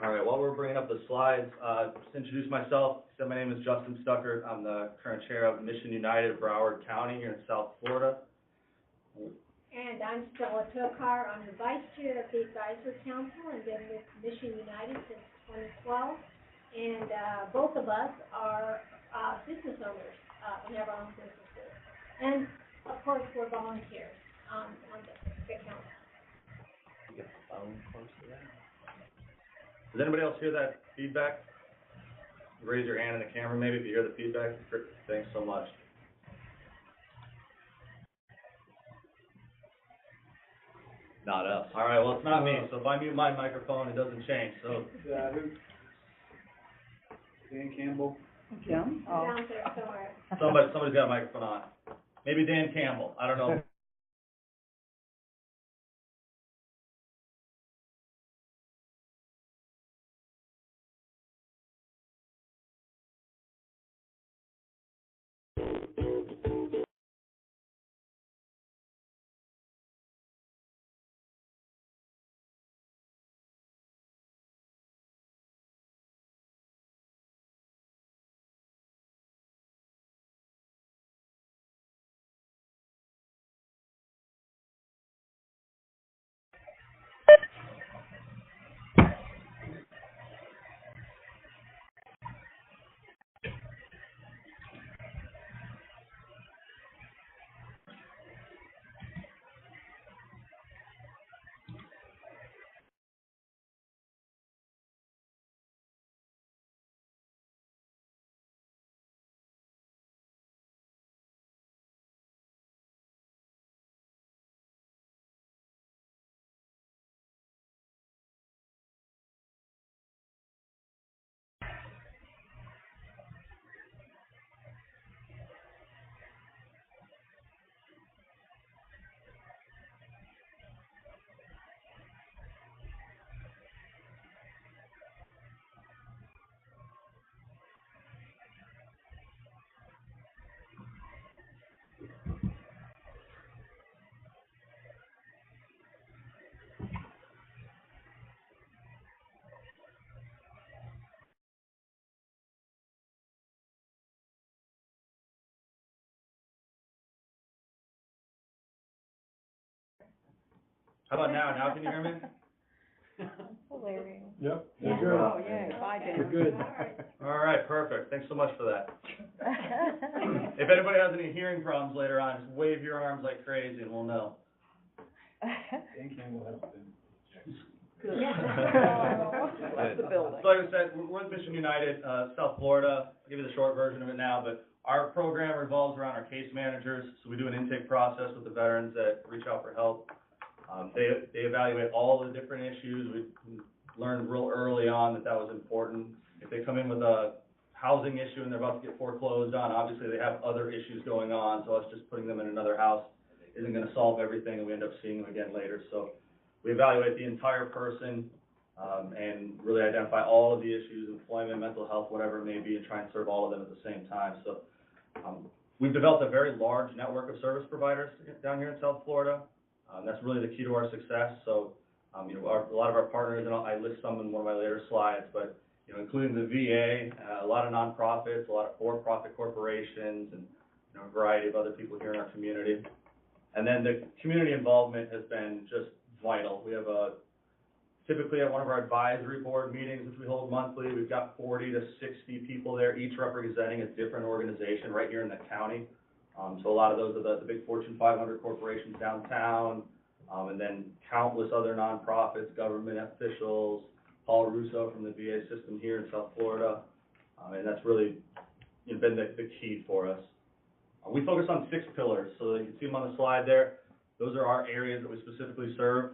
All right, while we're bringing up the slides, just to introduce myself. So my name is Justin Stuckert. I'm the current chair of Mission United of Broward County here in South Florida. And I'm Stella Tokar. I'm the vice chair of the advisory council and been with Mission United since 2012. And both of us are business owners. We have our own businesses. And of course, we're volunteers on the council. You get the phone close to that. Does anybody else hear that feedback? Raise your hand in the camera maybe if you hear the feedback. Thanks so much. Not us. All right, well, it's not me, so if I mute my microphone, it doesn't change. So. Dan Campbell. Jim? Oh. Down there somewhere. Somebody's got a microphone on. Maybe Dan Campbell. I don't know. How about now? Now can you hear me? Hilarious. Yep. Yeah. Good. Oh, yeah. Bye, Dan. You're good. All right, perfect. Thanks so much for that. If anybody has any hearing problems later on, just wave your arms like crazy and we'll know. Dan Campbell has been. Good. That's the building. So like I said, we're with Mission United, South Florida. I'll give you the short version of it now, but our program revolves around our case managers. So we do an intake process with the veterans that reach out for help. They evaluate all the different issues. We learned real early on that was important. If they come in with a housing issue and they're about to get foreclosed on, obviously they have other issues going on, so us just putting them in another house isn't going to solve everything, and we end up seeing them again later. So we evaluate the entire person and really identify all of the issues, employment, mental health, whatever it may be, and try and serve all of them at the same time. So we've developed a very large network of service providers down here in South Florida. That's really the key to our success. So, you know, a lot of our partners, and I list some in one of my later slides, but, you know, including the VA, a lot of nonprofits, a lot of for-profit corporations, and, you know, a variety of other people here in our community. And then the community involvement has been just vital. We have typically at one of our advisory board meetings, which we hold monthly, we've got 40 to 60 people there, each representing a different organization right here in the county. So a lot of those are the big Fortune 500 corporations downtown, and then countless other nonprofits, government officials, Paul Russo from the VA system here in South Florida, and that's really been the key for us. We focus on 6 pillars, so you can see them on the slide there. Those are our areas that we specifically serve.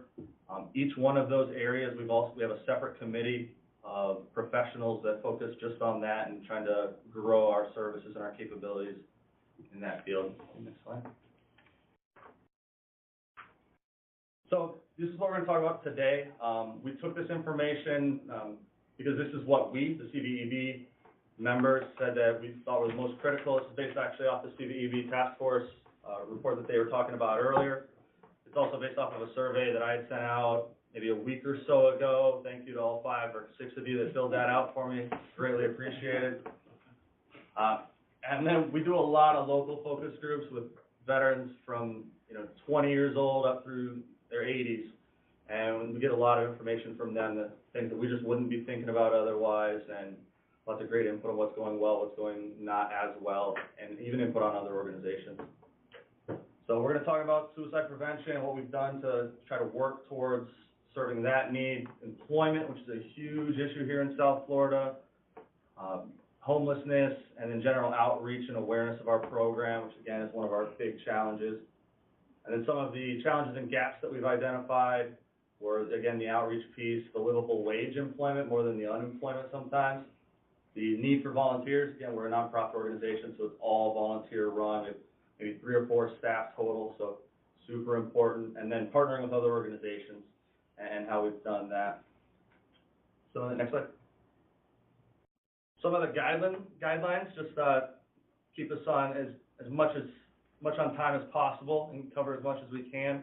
Each one of those areas, we have a separate committee of professionals that focus just on that and trying to grow our services and our capabilities in that field. Next slide. So this is what we're going to talk about today. We took this information because this is what we, the CVEB members, said that we thought was most critical. This is based actually off the CVEB task force report that they were talking about earlier. It's also based off of a survey that I had sent out maybe a week or so ago. Thank you to all 5 or 6 of you that filled that out for me. Greatly appreciated. And then we do a lot of local focus groups with veterans from, 20 years old up through their 80s. And we get a lot of information from them, that things that we just wouldn't be thinking about otherwise, and lots of great input on what's going well, what's going not as well, and even input on other organizations. So we're going to talk about suicide prevention and what we've done to try to work towards serving that need, employment, which is a huge issue here in South Florida, homelessness, and then general outreach and awareness of our program, which again is one of our big challenges. And then some of the challenges and gaps that we've identified were, again, the outreach piece, the livable wage employment more than the unemployment sometimes. The need for volunteers, again, we're a nonprofit organization, so it's all volunteer run. It's maybe 3 or 4 staff total, so super important. And then partnering with other organizations and how we've done that. So next slide. Some of the guidelines, just keep us on as much on time as possible and cover as much as we can.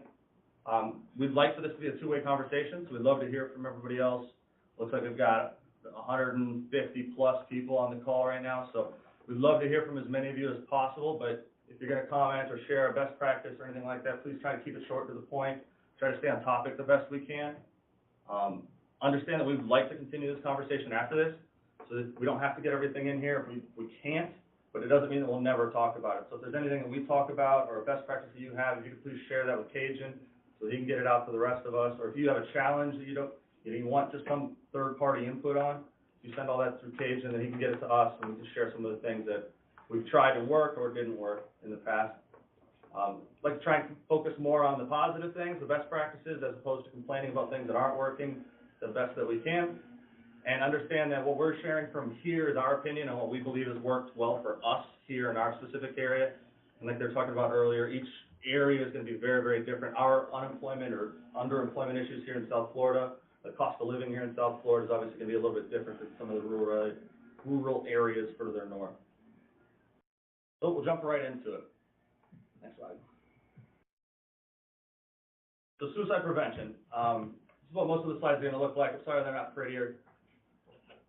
We'd like for this to be a two-way conversation, so we'd love to hear from everybody else. Looks like we've got 150 plus people on the call right now, so we'd love to hear from as many of you as possible, but if you're going to comment or share a best practice or anything like that, please try to keep it short to the point. Try to stay on topic the best we can. Understand that we'd like to continue this conversation after this, so that we don't have to get everything in here if we can't, but it doesn't mean that we'll never talk about it. So if there's anything that we talk about or a best practice that you have, if you could please share that with Cajun so that he can get it out to the rest of us. Or if you have a challenge that you want just some third-party input on, you send all that through Cajun, then he can get it to us, and we can share some of the things that we've tried to work or didn't work in the past. I'd like to try and focus more on the positive things, the best practices, as opposed to complaining about things that aren't working the best that we can. And understand that what we're sharing from here is our opinion on what we believe has worked well for us here in our specific area. And like they were talking about earlier, each area is going to be very, very different. Our unemployment or underemployment issues here in South Florida, the cost of living here in South Florida is obviously going to be a little bit different than some of the rural areas further north. So we'll jump right into it. Next slide. So suicide prevention. This is what most of the slides are going to look like. I'm sorry they're not prettier.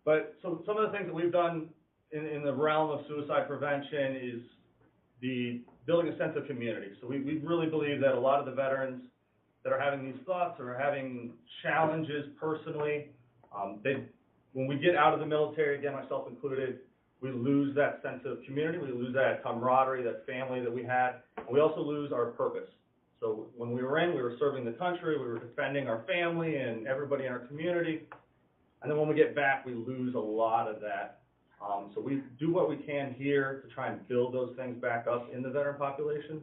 But so some of the things that we've done in the realm of suicide prevention is the building a sense of community. So we really believe that a lot of the veterans that are having these thoughts or are having challenges personally, when we get out of the military, again, myself included, we lose that sense of community, we lose that camaraderie, that family that we had, and we also lose our purpose. So when we were in, we were serving the country, we were defending our family and everybody in our community, and then when we get back, we lose a lot of that. So we do what we can here to try and build those things back up in the veteran population.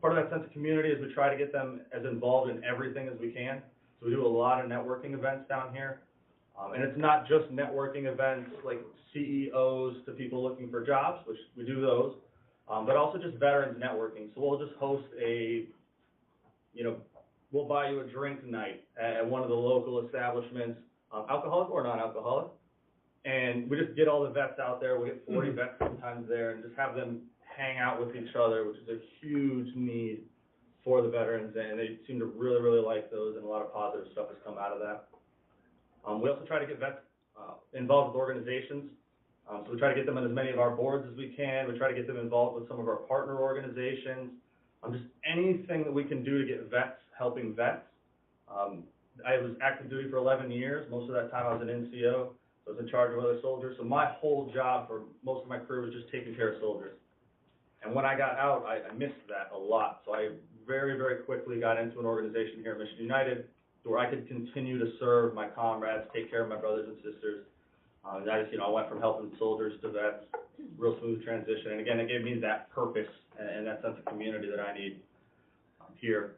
Part of that sense of community is we try to get them as involved in everything as we can. So we do a lot of networking events down here. And it's not just networking events like CEOs to people looking for jobs, which we do those, but also just veterans networking. So we'll just host we'll buy you a drink night at one of the local establishments, alcoholic or non-alcoholic. And we just get all the vets out there. We get 40 vets sometimes there and just have them hang out with each other, which is a huge need for the veterans. And they seem to really, really like those, and a lot of positive stuff has come out of that. We also try to get vets involved with organizations. So we try to get them on as many of our boards as we can. We try to get them involved with some of our partner organizations. Just anything that we can do to get vets helping vets. I was active duty for 11 years. Most of that time I was an NCO. I was in charge of other soldiers, so my whole job for most of my career was just taking care of soldiers. And when I got out, I missed that a lot. So I very, very quickly got into an organization here at Mission United where I could continue to serve my comrades, take care of my brothers and sisters. And I went from helping soldiers to vets, real smooth transition. And again, it gave me that purpose and that sense of community that I need here.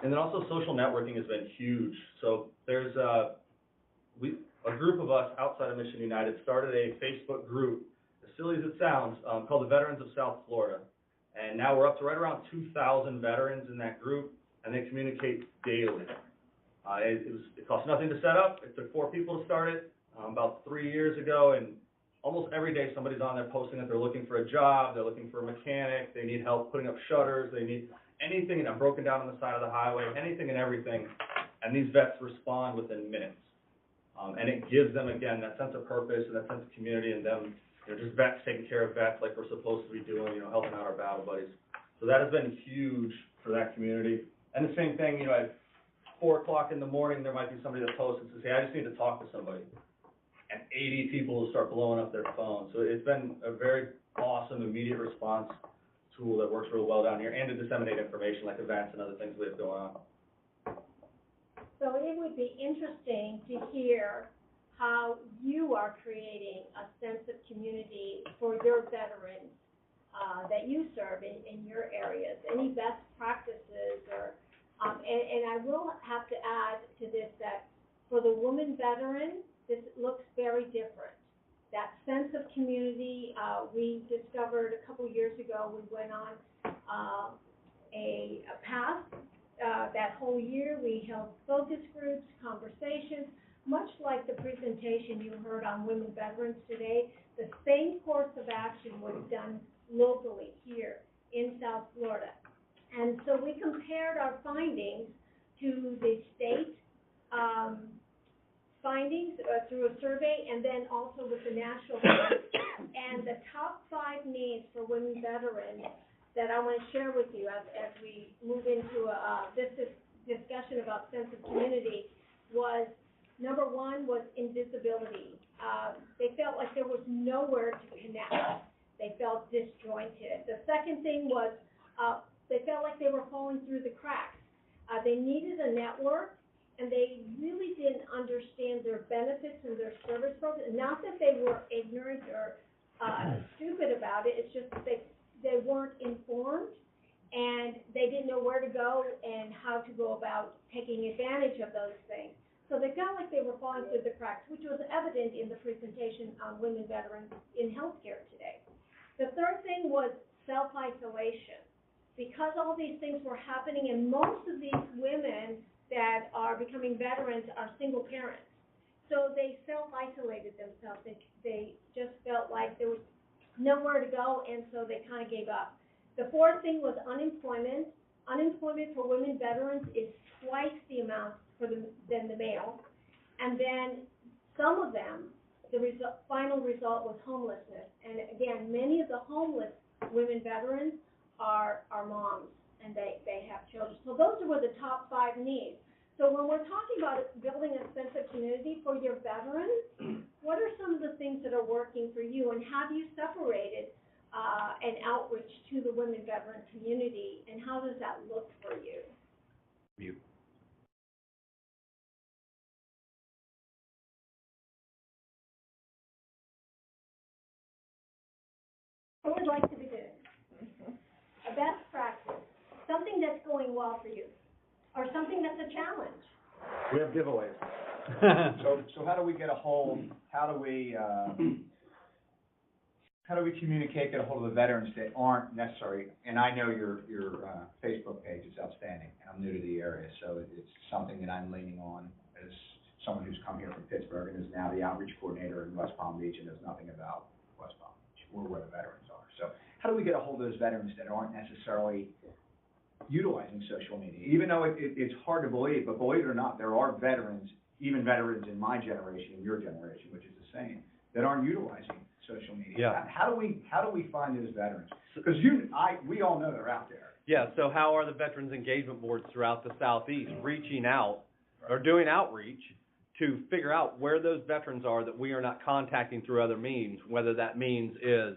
And then also social networking has been huge. So there's a group of us outside of Mission United started a Facebook group, as silly as it sounds, called the Veterans of South Florida. And now we're up to right around 2,000 veterans in that group, and they communicate daily. It costs nothing to set up. It took 4 people to start it about 3 years ago, and almost every day somebody's on there posting that they're looking for a job, they're looking for a mechanic, they need help putting up shutters, they need anything, and I'm broken down on the side of the highway, anything and everything. and these vets respond within minutes. And it gives them, again, that sense of purpose and that sense of community, and them, just vets taking care of vets like we're supposed to be doing, helping out our battle buddies. So that has been huge for that community. And the same thing, at 4 o'clock in the morning, there might be somebody that posts and says, hey, I just need to talk to somebody. And 80 people will start blowing up their phones. So it's been a very awesome immediate response tool that works real well down here, and to disseminate information like events and other things we have going on. So it would be interesting to hear how you are creating a sense of community for your veterans that you serve in your areas. Any best practices or, and I will have to add to this that for the woman veteran, this looks very different. That sense of community, we discovered a couple years ago, we went on a path. That whole year, we held focus groups, conversations, much like the presentation you heard on women veterans today. The same course of action was done locally here in South Florida. And so we compared our findings to the state findings through a survey, and then also with the national findings. And the top 5 needs for women veterans that I want to share with you as we move into this discussion about sense of community was, number 1 was invisibility. They felt like there was nowhere to connect. They felt disjointed. The second thing was they felt like they were falling through the cracks. They needed a network, and they really didn't understand their benefits and their service programs. Not that they were ignorant or stupid about it, it's just that they weren't informed, and they didn't know where to go and how to go about taking advantage of those things. So they felt like they were falling through the cracks, which was evident in the presentation on women veterans in healthcare today. The third thing was self-isolation. Because all these things were happening, and most of these women that are becoming veterans are single parents. So they self-isolated themselves. They just felt like there was nowhere to go, and so they kind of gave up. The fourth thing was unemployment. Unemployment for women veterans is twice the amount than the male. And then some of them, the final result was homelessness. And again, many of the homeless women veterans are moms, and they have children. So those were the top 5 needs. So when we're talking about building a sense of community for your veterans, what are some of the things that are working for you, and have you separated an outreach to the women veteran community, and how does that look for you? Mute. What would like to begin? A best practice, something that's going well for you, or something that's a challenge. We have giveaways. So how do we get a hold, how do we communicate, get a hold of the veterans that aren't necessary? And I know your Facebook page is outstanding, and I'm new to the area, so it's something that I'm leaning on as someone who's come here from Pittsburgh and is now the outreach coordinator in West Palm Beach and knows nothing about West Palm Beach or where the veterans are. So how do we get a hold of those veterans that aren't necessarily utilizing social media? Even though it's hard to believe, but believe it or not, there are veterans, even veterans in my generation, in your generation, which is the same, that aren't utilizing social media. Yeah. How do we find those veterans? Because we all know they're out there. Yeah, so how are the Veterans Engagement Boards throughout the Southeast reaching out or doing outreach to figure out where those veterans are that we are not contacting through other means, whether that means is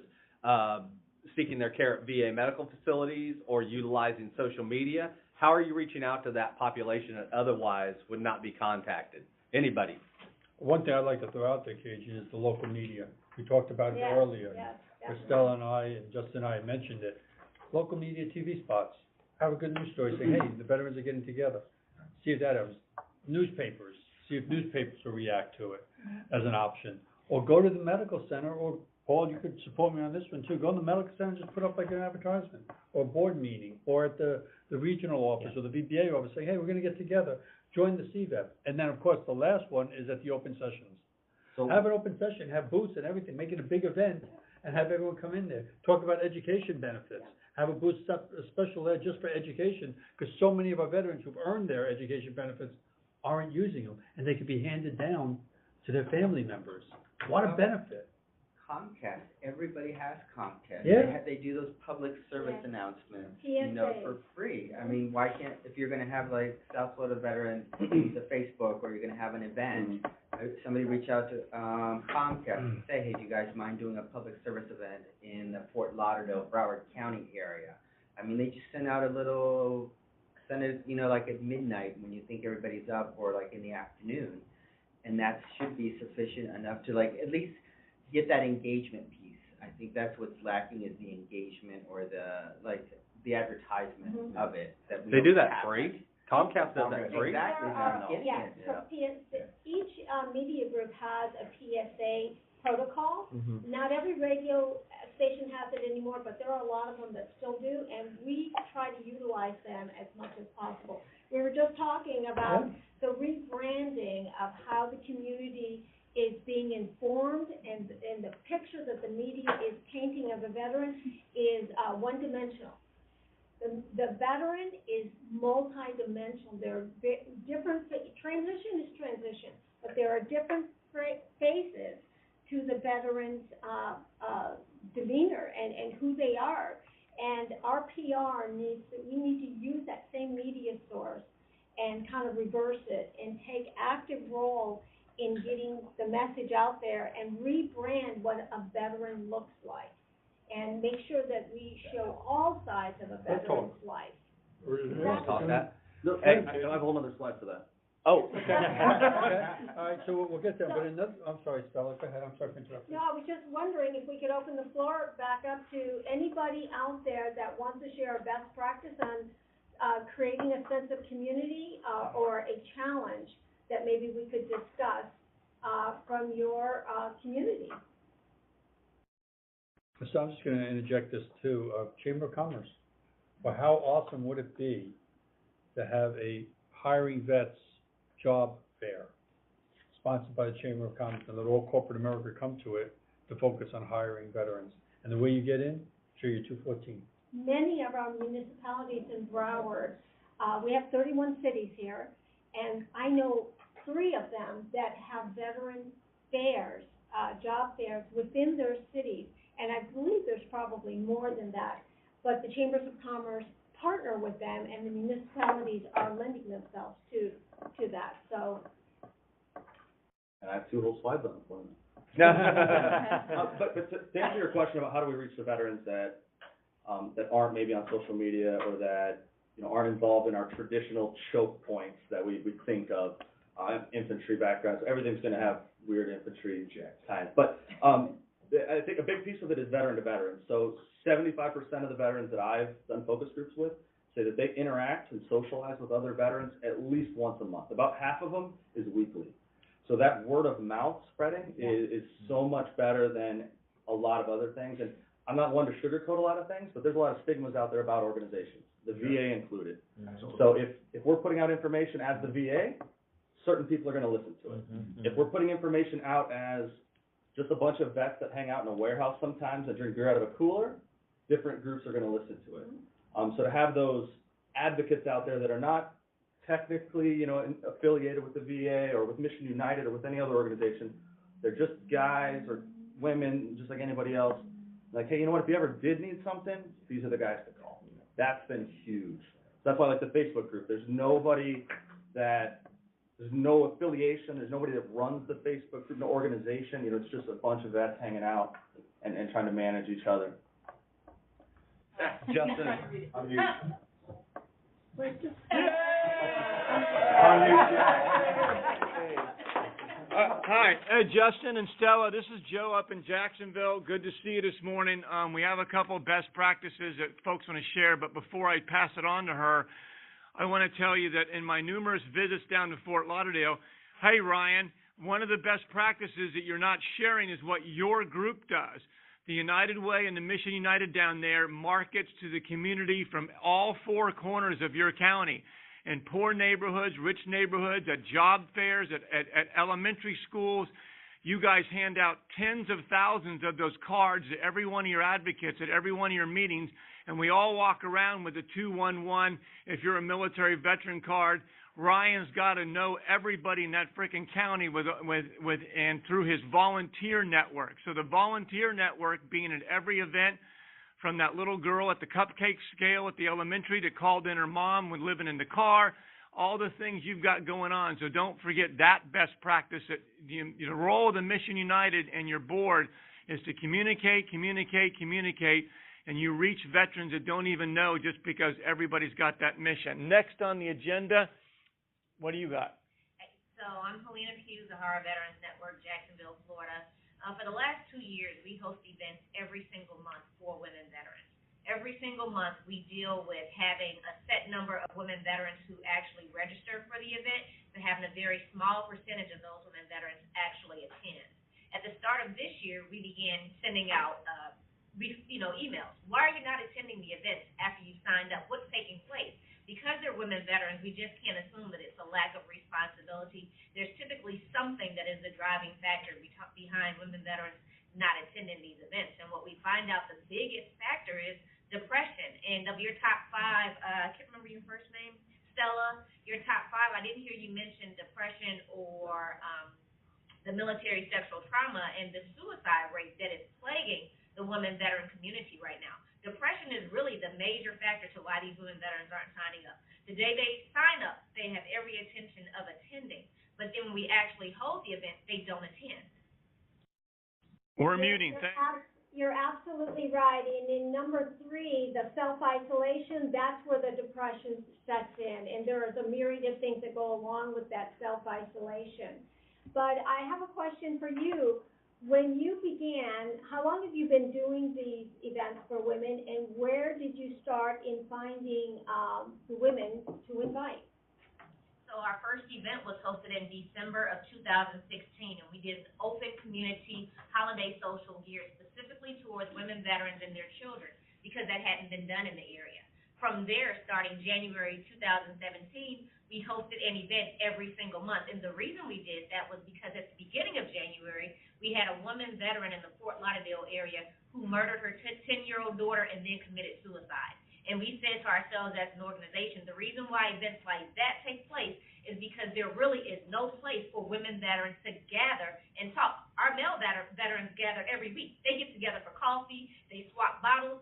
seeking their care at VA medical facilities or utilizing social media? How are you reaching out to that population that otherwise would not be contacted? Anybody? One thing I'd like to throw out there, KG, is the local media. We talked about it earlier. Yes, Estella and I and Justin and I mentioned it. Local media TV spots. Have a good news story. Say, hey, the veterans are getting together. See if that happens. Newspapers. See if newspapers will react to it as an option. Or go to the medical center, or Paul, you could support me on this one too. Go to the medical center and just put up like an advertisement, or a board meeting, or at the regional office or the VBA office. Say, hey, we're going to get together. Join the CVEB. And then, of course, the last one is at the open sessions. So Have an open session, have booths and everything, make it a big event, and have everyone come in there. Talk about education benefits. Have a booth, a special ed just for education, because so many of our veterans who've earned their education benefits aren't using them, and they could be handed down to their family members. What a benefit. Comcast, everybody has Comcast. Yeah. They do those public service Yeah. announcements, PSAs. for free. I mean, why can't, if you're gonna have like South Florida Veterans, the Facebook, or you're gonna have an event, somebody reach out to, Comcast and say, hey, do you guys mind doing a public service event in the Fort Lauderdale, Broward County area? I mean, they just send out send it, like at midnight when you think everybody's up, or like in the afternoon. And that should be sufficient enough to like, at least get that engagement piece. I think that's what's lacking, is the engagement, or the advertisement of it. That we They do don't that have. free? Comcast does that free? Exactly, There I'm are, getting yes, it. so each, media group has a PSA protocol. Mhm. Not every radio station has it anymore, but there are a lot of them that still do, and we try to utilize them as much as possible. We were just talking about the rebranding of how the community is being informed, and the picture that the media is painting of the veteran is, one-dimensional. The veteran is multi-dimensional. There are different, transition is transition, but there are different faces to the veteran's, demeanor and who they are. And our PR we need to use that same media source and kind of reverse it and take active role in getting the message out there and rebrand what a veteran looks like, and make sure that we show all sides of a veteran's life. Wanna talk that? No, Hey, I have a whole other slide for that. Oh. Okay, all right, so we'll get there, but I'm sorry, Stella, go ahead, I'm sorry for interrupting. No, I was just wondering if we could open the floor back up to anybody out there that wants to share a best practice on, creating a sense of community, or a challenge that maybe we could discuss, from your, community. So I'm just gonna interject this too, Chamber of Commerce. Well, how awesome would it be to have a hiring vets job fair sponsored by the Chamber of Commerce, and let all corporate America come to it to focus on hiring veterans. And the way you get in, show your 214. Many of our municipalities in Broward, we have 31 cities here, and I know 3 of them that have veteran fairs, job fairs within their cities, and I believe there's probably more than that. But the Chambers of Commerce partner with them, and the municipalities are lending themselves to that, so. And I have 2 little slides on it for you. But to answer your question about how do we reach the veterans that aren't maybe on social media, or that, aren't involved in our traditional choke points that we think of, infantry backgrounds, everything's gonna have weird infantry times. But, I think a big piece of it is veteran to veteran. So 75% of the veterans that I've done focus groups with say that they interact and socialize with other veterans at least once a month. About half of them is weekly. So that word of mouth spreading is so much better than a lot of other things. And I'm not one to sugarcoat a lot of things, but there's a lot of stigmas out there about organizations, the VA included. So if we're putting out information as the VA, certain people are going to listen to it. If we're putting information out as just a bunch of vets that hang out in a warehouse sometimes and drink beer out of a cooler, different groups are going to listen to it. So to have those advocates out there that are not technically, affiliated with the VA or with Mission United or with any other organization, they're just guys or women, just like anybody else. Like, hey, you know what? If you ever did need something, these are the guys to call. That's been huge. So that's why I like the Facebook group. There's no affiliation, there's nobody that runs the Facebook group, no organization, it's just a bunch of vets hanging out and trying to manage each other. Justin. Hi, Justin and Stella, this is Joe up in Jacksonville. Good to see you this morning. We have a couple of best practices that folks want to share, but before I pass it on to her, I want to tell you that in my numerous visits down to Fort Lauderdale, hey, Ryan, one of the best practices that you're not sharing is what your group does. The United Way and the Mission United down there markets to the community from all 4 corners of your county. In poor neighborhoods, rich neighborhoods, at job fairs, at elementary schools. You guys hand out tens of thousands of those cards to every one of your advocates at every one of your meetings, and we all walk around with a 211 if you're a military veteran card, Ryan's gotta know everybody in that frickin' county and through his volunteer network. So the volunteer network being at every event, from that little girl at the cupcake scale at the elementary that called in her mom when living in the car, all the things you've got going on. So don't forget that best practice. That the role of the Mission United and your board is to communicate, and you reach veterans that don't even know just because everybody's got that mission. Next on the agenda, what do you got? So I'm Helena Hughes, the Horror Veterans Network, Jacksonville, Florida. For the last 2 years, we host events every single month for women veterans. Every single month, we deal with having a set number of women veterans who actually register for the event, but having a very small percentage of those women veterans actually attend. At the start of this year, we began sending out, emails. Why are you not attending the events after you signed up? What's taking place? Because they're women veterans, we just can't assume that it's a lack of responsibility. There's typically something that is the driving factor behind women veterans not attending these events. And what we find out the biggest factor is depression. And of your top 5, I can't remember your first name, Stella, your top 5, I didn't hear you mention depression or the military sexual trauma and the suicide rate that is plaguing the women veteran community right now. Depression is really the major factor to why these women veterans aren't signing up. The day they sign up, they have every intention of attending, but then when we actually hold the event, they don't attend. We're muting. You're absolutely right. And in number 3, the self-isolation, that's where the depression sets in. And there is a myriad of things that go along with that self-isolation. But I have a question for you. When you began, how long have you been doing these events for women, and where did you start in finding the women to invite? So our first event was hosted in December of 2016, and we did an open community holiday social geared specifically towards women veterans and their children, because that hadn't been done in the area. From there, starting January 2017, we hosted an event every single month. And the reason we did that was because at the beginning of January, we had a woman veteran in the Fort Lauderdale area who murdered her 10-year-old daughter and then committed suicide. And we said to ourselves as an organization, the reason why events like that take place is because there really is no place for women veterans to gather and talk. Our male veterans gather every week. They get together for coffee, they swap battle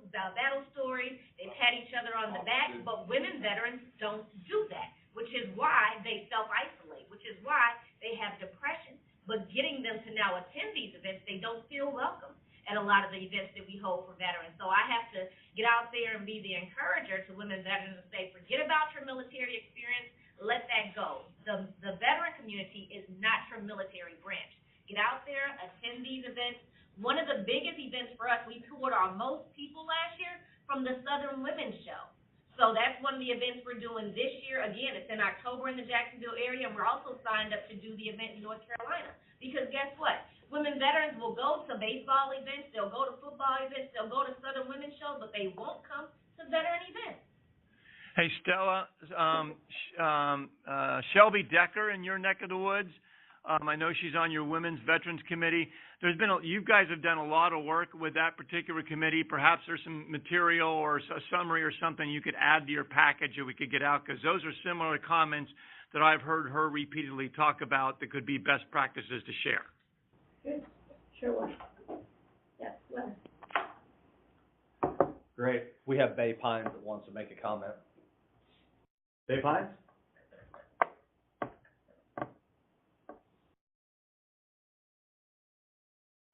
stories, they pat each other on the back, but women veterans don't do that, which is why they self-isolate, which is why they have depression. But getting them to now attend these events, they don't feel welcome at a lot of the events that we hold for veterans. So I have to get out there and be the encourager to women veterans and say, forget about your military experience, let that go. The veteran community is not your military branch. Get out there, attend these events. One of the biggest events for us, we toured our most people last year from the Southern Women's Show. So that's one of the events we're doing this year. Again, it's in October in the Jacksonville area, and we're also signed up to do the event in North Carolina. Because guess what? Women veterans will go to baseball events, they'll go to football events, they'll go to Southern Women's Shows, but they won't come to veteran events. Hey, Stella, Shelby Decker in your neck of the woods, I know she's on your Women's Veterans Committee. You guys have done a lot of work with that particular committee. Perhaps there's some material or a summary or something you could add to your package that we could get out, because those are similar comments that I've heard her repeatedly talk about that could be best practices to share. Good. Sure will. Yes, well. Great. We have Bay Pines that wants to make a comment. Bay Pines?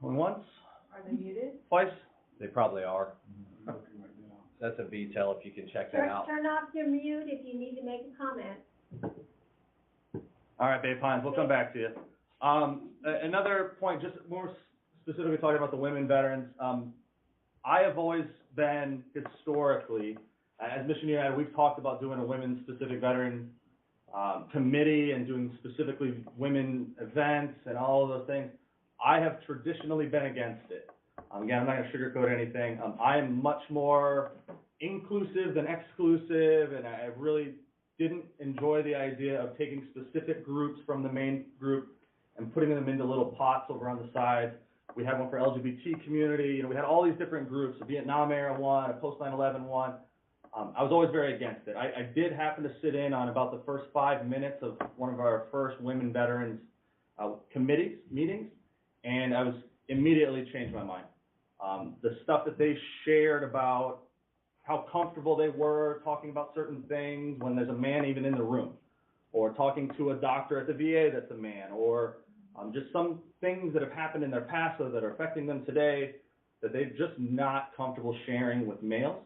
Going once? Are they muted? Twice? They probably are. That's a VTEL if you can check that out. Turn off your mute if you need to make a comment. All right, Bay Pines, we'll come back to you. Another point, just more specifically talking about the women veterans. I have always been historically, as Mission United, we've talked about doing a women-specific veteran committee and doing specifically women events and all of those things. I have traditionally been against it. Again, I'm not going to sugarcoat anything. I am much more inclusive than exclusive, and I really didn't enjoy the idea of taking specific groups from the main group and putting them into little pots over on the side. We had one for LGBT community. We had all these different groups, a Vietnam era one, a post 9/11 one. I was always very against it. I did happen to sit in on about the first 5 minutes of one of our first women veterans, committees, meetings, and I was immediately changed my mind. The stuff that they shared about how comfortable they were talking about certain things when there's a man even in the room, or talking to a doctor at the VA that's a man, or just some things that have happened in their past or that are affecting them today that they're just not comfortable sharing with males,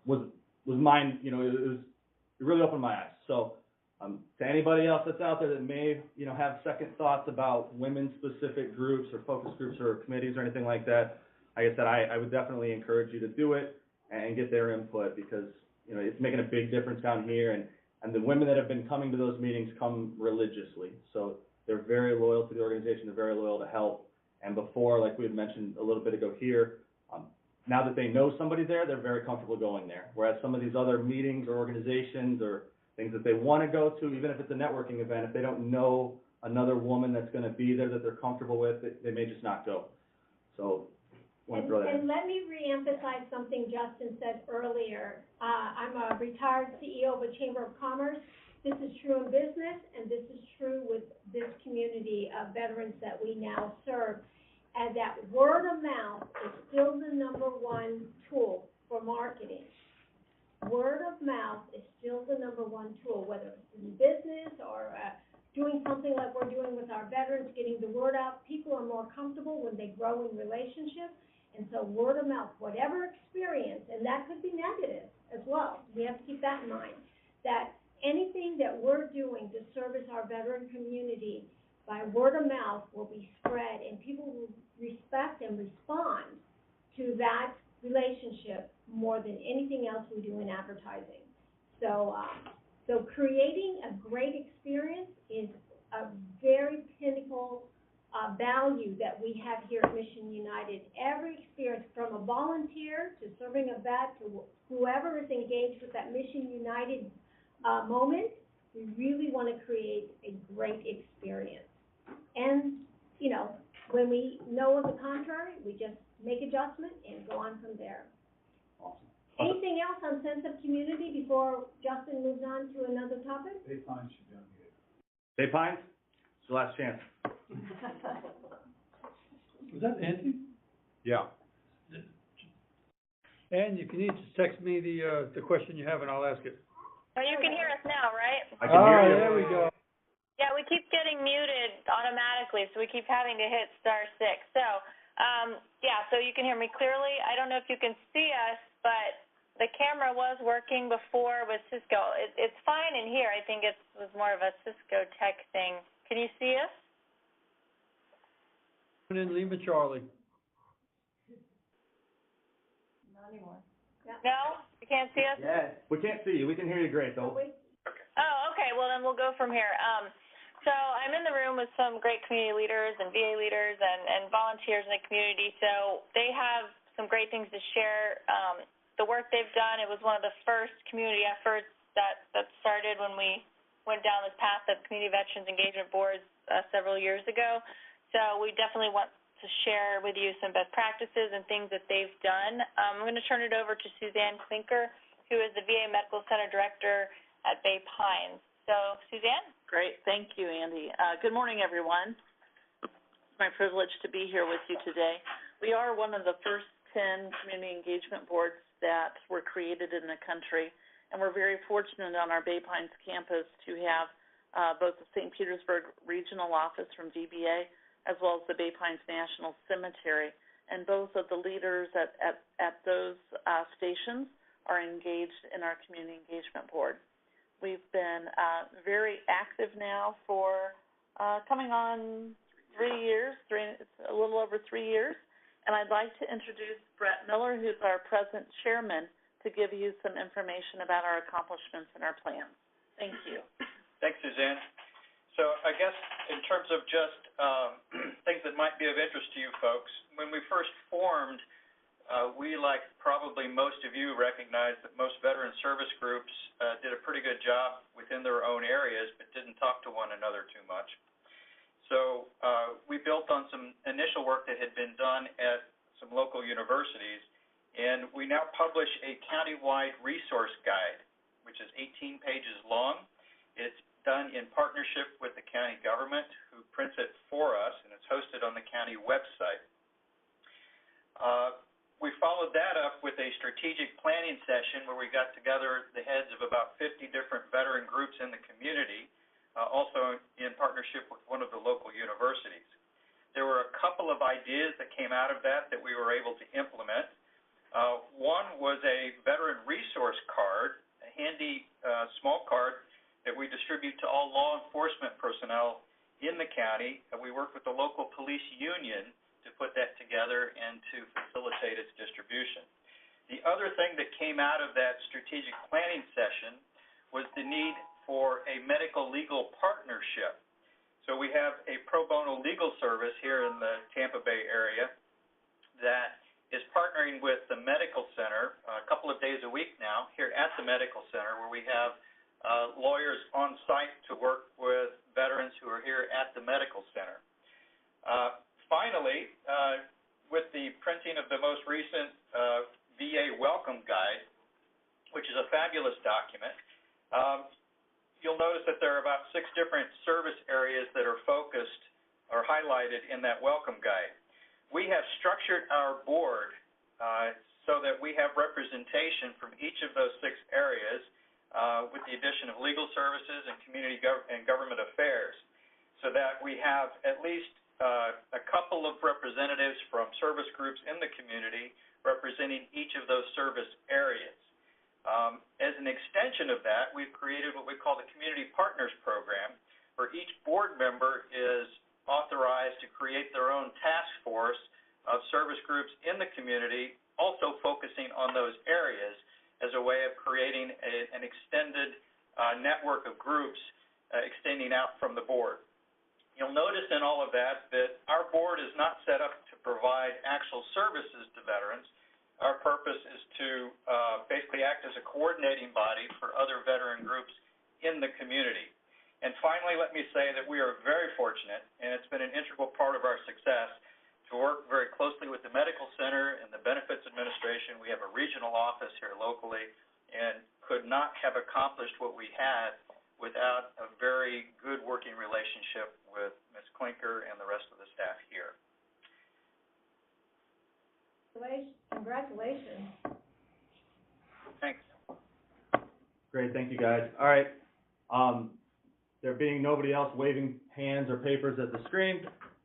was mine, you know, it really opened my eyes. So, to anybody else that's out there that may, you know, have second thoughts about women-specific groups or focus groups or committees or anything like that, like I said, I would definitely encourage you to do it and get their input, because, you know, it's making a big difference down here, and the women that have been coming to those meetings come religiously. So they're very loyal to the organization, they're very loyal to help. And before, like we had mentioned a little bit ago here, now that they know somebody there, they're very comfortable going there. Whereas some of these other meetings or organizations or things that they want to go to, even if it's a networking event, if they don't know another woman that's going to be there that they're comfortable with, they may just not go. So, want to throw that in. And let me reemphasize something Justin said earlier. I'm a retired CEO of a Chamber of Commerce. This is true in business, and this is true with this community of veterans that we now serve. And that word of mouth is still the #1 tool for marketing. Word of mouth is still the #1 tool, whether it's in business or doing something like we're doing with our veterans, getting the word out. People are more comfortable when they grow in relationships. And so word of mouth, whatever experience, and that could be negative as well. We have to keep that in mind, that anything that we're doing to service our veteran community by word of mouth will be spread, and people will respect and respond to that relationship more than anything else we do in advertising. So, so creating a great experience is a very pinnacle value that we have here at Mission United. Every experience, from a volunteer to serving a vet to whoever is engaged with that Mission United moment, we really want to create a great experience. And, you know, when we know of the contrary, we just make adjustment and go on from there. Awesome. Anything else on sense of community before Justin moves on to another topic? Bay Pines should be on here. Bay Pines, it's the last chance. Was that Andy? Yeah. And you can just text me the question you have and I'll ask it. Oh, you can hear us now, right? I can hear you. There we go. Yeah, we keep getting muted automatically, so we keep having to hit *6. So, yeah, so you can hear me clearly. I don't know if you can see us, but the camera was working before with Cisco. It's fine in here. I think it was more of a Cisco tech thing. Can you see us? In Lima Charlie. Not anymore. No? You can't see us? Yes. We can't see you. We can hear you great, though. Oh, okay. Well, then we'll go from here. So I'm in the room with some great community leaders and VA leaders and volunteers in the community. So they have some great things to share. The work they've done, it was one of the first community efforts that started when we went down this path of community veterans engagement boards several years ago. So we definitely want to share with you some best practices and things that they've done. I'm going to turn it over to Suzanne Klinker, who is the VA Medical Center Director at Bay Pines. So, Suzanne? Great. Thank you, Andy. Good morning, everyone. It's my privilege to be here with you today. We are one of the first 10 community engagement boards that were created in the country, and we're very fortunate on our Bay Pines campus to have both the St. Petersburg Regional Office from VBA as well as the Bay Pines National Cemetery. And both of the leaders at those stations are engaged in our Community Engagement Board. We've been very active now for coming on 3 years, it's a little over 3 years. And I'd like to introduce Brett Miller, who's our present chairman, to give you some information about our accomplishments and our plans. Thank you. Thanks, Suzanne. So I guess in terms of just things that might be of interest to you folks, when we first formed, we, like probably most of you, recognize that most veteran service groups did a pretty good job within their own areas, but didn't talk to one another too much. So we built on some initial work that had been done at some local universities And we now publish a countywide resource guide, which is 18 pages long. It's done in partnership with the county government, who prints it for us, and it's hosted on the county website. We followed that up with a strategic planning session where we got together the heads of about 50 different veteran groups in the community, also in partnership with one of the local universities. There were a couple of ideas that came out of that we were able to implement. One was a veteran resource card, a handy small card that we distribute to all law enforcement personnel in the county. We work with the local police union to put that together and to facilitate its distribution. The other thing that came out of that strategic planning session was the need for a medical legal partnership. So we have a pro bono legal service here in the Tampa Bay area that is partnering with the medical center a couple of days a week now here at the medical center, where we have lawyers on site to work with veterans who are here at the medical center. Finally, with the printing of the most recent VA welcome guide, which is a fabulous document, you'll notice that there are about 6 different service areas that are focused or highlighted in that welcome guide. We have structured our board so that we have representation from each of those 6 areas with the addition of legal services and community and government affairs, so that we have at least a couple of representatives from service groups in the community representing each of those service areas. As an extension of that, we've created what we call the Community Partners Program, where each board member is authorized to create their own task force of service groups in the community, also focusing on those areas as a way of creating an extended network of groups extending out from the board. You'll notice in all of that our board is not set up to provide actual services to veterans. Our purpose is to basically act as a coordinating body for other veteran groups in the community. And finally, let me say that we are very fortunate, and it's been an integral part of our success, to work very closely with the Medical Center and the Benefits Administration. We have a regional office here locally, and could not have accomplished what we had without a very good working relationship with Ms. Klinker and the rest of the staff here. Congratulations. Thanks. Great, thank you, guys. All right. There being nobody else waving hands or papers at the screen,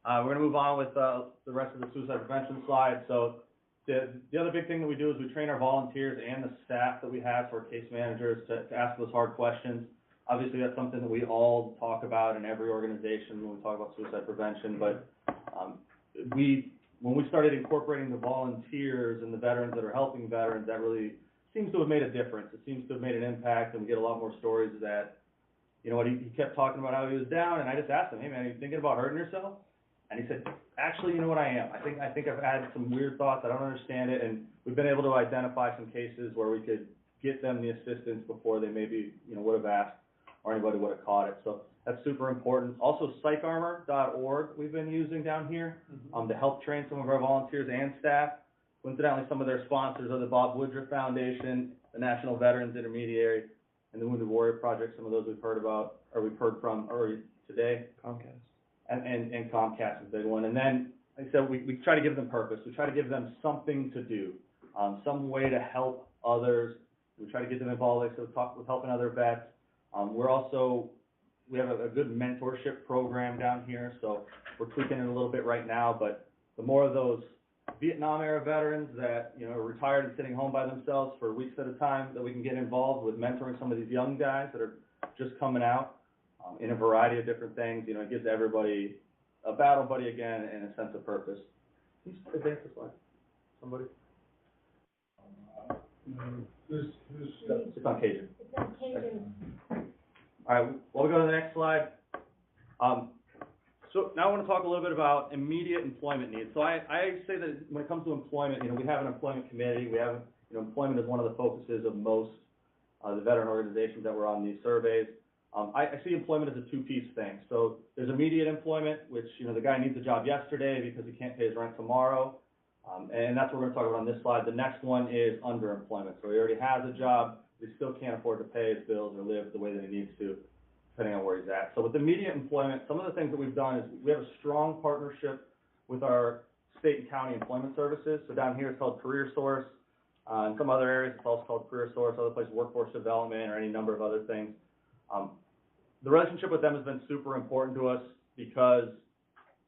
we're going to move on with the rest of the suicide prevention slide. So the other big thing that we do is we train our volunteers and the staff that we have, so our case managers, to ask those hard questions. Obviously, that's something that we all talk about in every organization when we talk about suicide prevention, but when we started incorporating the volunteers and the veterans that are helping veterans, that really seems to have made a difference. It seems to have made an impact, and we get a lot more stories of that. You know what, he kept talking about how he was down, and I just asked him, hey man, are you thinking about hurting yourself? And he said, actually, you know what, I am. I think I've had some weird thoughts, I don't understand it, and we've been able to identify some cases where we could get them the assistance before they maybe, would have asked, or anybody would have caught it. So that's super important. Also, psycharmor.org we've been using down here to help train some of our volunteers and staff. Coincidentally, some of their sponsors are the Bob Woodruff Foundation, the National Veterans Intermediary, and the Wounded Warrior Project. Some of those we've heard about, or we've heard from earlier today. Comcast. And Comcast is a big one. And then, like I said, we try to give them purpose. We try to give them something to do, some way to help others. We try to get them involved, like, so with helping other vets. We have a good mentorship program down here, so we're tweaking it a little bit right now, but the more of those Vietnam-era veterans that, are retired and sitting home by themselves for weeks at a time that we can get involved with mentoring some of these young guys that are just coming out in a variety of different things, it gives everybody a battle buddy again and a sense of purpose. Can you advance this slide? Somebody? It's on Cajun. It's on Cajun. All right, well, we'll go to the next slide. So now I want to talk a little bit about immediate employment needs. So I say that when it comes to employment, we have an employment committee. We have, employment is one of the focuses of most the veteran organizations that were on these surveys. I see employment as a two-piece thing. So there's immediate employment, which, the guy needs a job yesterday because he can't pay his rent tomorrow. And that's what we're gonna talk about on this slide. The next one is underemployment. So he already has a job, but he still can't afford to pay his bills or live the way that he needs to, depending on where he's at. So with immediate employment, some of the things that we've done is we have a strong partnership with our state and county employment services. So down here it's called Career Source. In some other areas it's also called Career Source, other places Workforce Development or any number of other things. The relationship with them has been super important to us because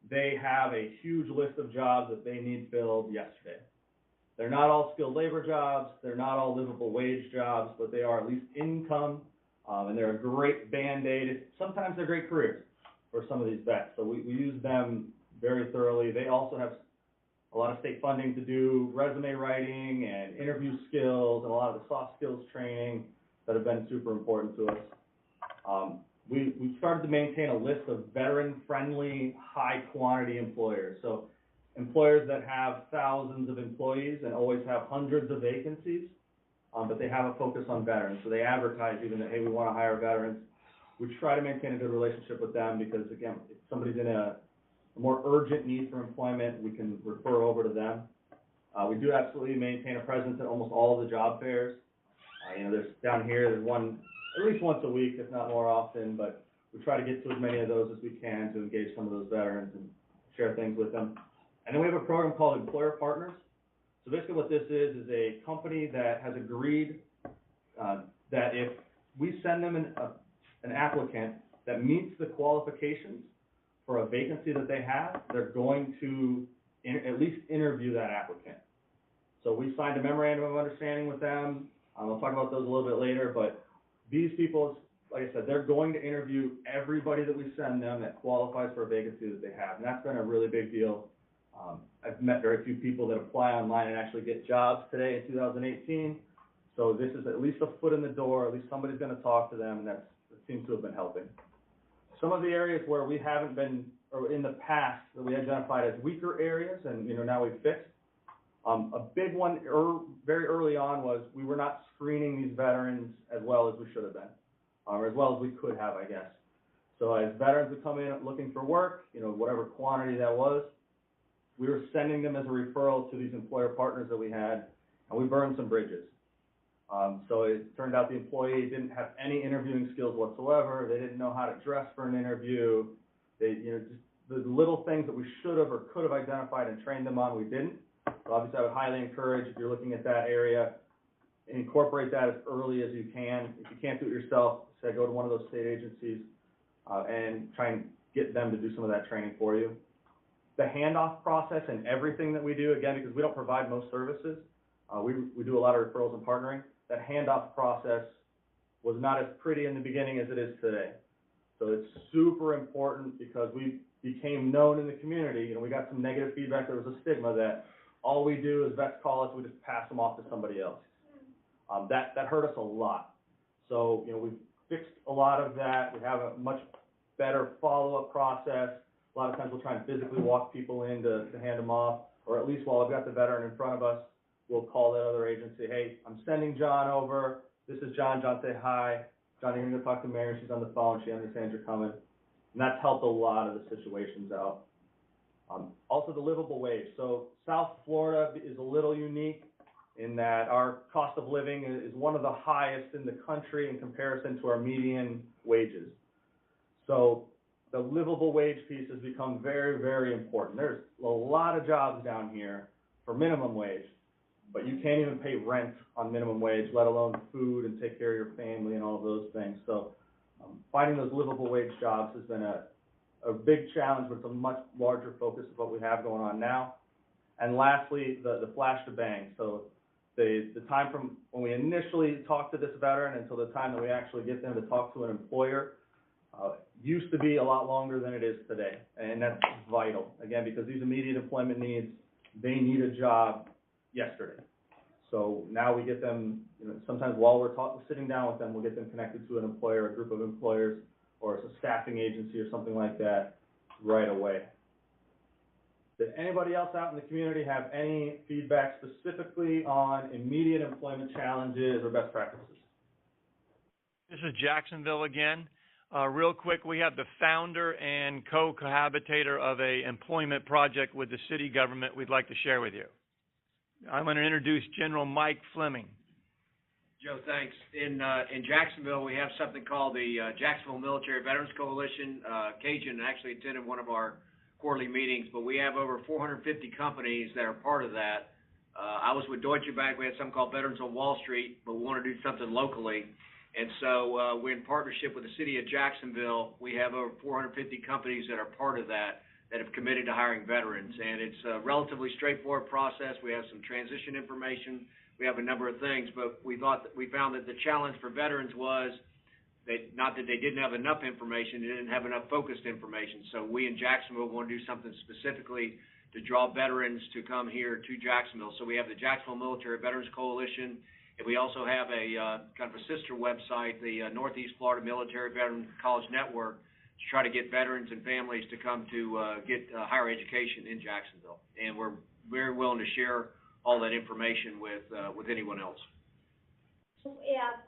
they have a huge list of jobs that they need filled yesterday. They're not all skilled labor jobs, they're not all livable wage jobs, but they are at least income, and they're a great Band-Aid. Sometimes they're great careers for some of these vets, so we use them very thoroughly. They also have a lot of state funding to do resume writing and interview skills and a lot of the soft skills training that have been super important to us. We started to maintain a list of veteran-friendly, high-quantity employers. So employers that have thousands of employees and always have hundreds of vacancies, but they have a focus on veterans. So they advertise even that, hey, we want to hire veterans. We try to maintain a good relationship with them because, again, if somebody's in a more urgent need for employment, we can refer over to them. We do absolutely maintain a presence at almost all of the job fairs. There's down here, there's one at least once a week, if not more often, but we try to get to as many of those as we can to engage some of those veterans and share things with them. And then we have a program called Employer Partners. So basically what this is a company that has agreed that if we send them an applicant that meets the qualifications for a vacancy that they have, they're going to at least interview that applicant. So we signed a memorandum of understanding with them. We'll talk about those a little bit later, but these people, like I said, they're going to interview everybody that we send them that qualifies for a vacancy that they have, and that's been a really big deal. I've met very few people that apply online and actually get jobs today in 2018, so this is at least a foot in the door, at least somebody's going to talk to them, and that seems to have been helping. Some of the areas where we haven't been, or in the past, that we identified as weaker areas, and now we've fixed. A big one very early on was we were not screening these veterans as well as we should have been, or as well as we could have, I guess. So as veterans would come in looking for work, whatever quantity that was, we were sending them as a referral to these employer partners that we had, and we burned some bridges. So it turned out the employee didn't have any interviewing skills whatsoever. They didn't know how to dress for an interview. They, just the little things that we should have or could have identified and trained them on, we didn't. So obviously, I would highly encourage, if you're looking at that area, incorporate that as early as you can. If you can't do it yourself, say go to one of those state agencies and try and get them to do some of that training for you. The handoff process and everything that we do, again, because we don't provide most services, we do a lot of referrals and partnering. That handoff process was not as pretty in the beginning as it is today. So it's super important because we became known in the community. We got some negative feedback. There was a stigma that all we do is vets call us, we just pass them off to somebody else. That hurt us a lot. So, we've fixed a lot of that. We have a much better follow-up process. A lot of times we'll try and physically walk people in to hand them off, or at least while I've got the veteran in front of us, we'll call that other agency, hey, I'm sending John over. This is John. John, say hi. John, you're going to go talk to Mary. She's on the phone. She understands you're coming. And that's helped a lot of the situations out. Also the livable wage. So South Florida is a little unique in that our cost of living is one of the highest in the country in comparison to our median wages. So the livable wage piece has become very, very important. There's a lot of jobs down here for minimum wage, but you can't even pay rent on minimum wage, let alone food and take care of your family and all of those things. So finding those livable wage jobs has been a big challenge, but it's a much larger focus of what we have going on now. And lastly, the flash to bang. So the time from when we initially talk to this veteran until the time that we actually get them to talk to an employer used to be a lot longer than it is today. And that's vital, again, because these immediate employment needs, they need a job yesterday. So now we get them, sometimes while we're sitting down with them, we'll get them connected to an employer, a group of employers, or it's a staffing agency or something like that right away. Did anybody else out in the community have any feedback specifically on immediate employment challenges or best practices? This is Jacksonville again. Real quick, we have the founder and co-cohabitator of a employment project with the city government we'd like to share with you. I'm going to introduce General Mike Fleming. Joe, thanks. In Jacksonville, we have something called the Jacksonville Military Veterans Coalition. Cajun actually attended one of our quarterly meetings, but we have over 450 companies that are part of that. I was with Deutsche Bank. We had something called Veterans on Wall Street, but we want to do something locally. And so we're in partnership with the city of Jacksonville. We have over 450 companies that are part of that have committed to hiring veterans. And it's a relatively straightforward process. We have some transition information. We have a number of things, but we found that the challenge for veterans was not that they didn't have enough information, they didn't have enough focused information. So we in Jacksonville want to do something specifically to draw veterans to come here to Jacksonville. So we have the Jacksonville Military Veterans Coalition, and we also have a kind of a sister website, the Northeast Florida Military Veteran College Network, to try to get veterans and families to come to get higher education in Jacksonville. And we're very willing to share all that information with anyone else. Yeah,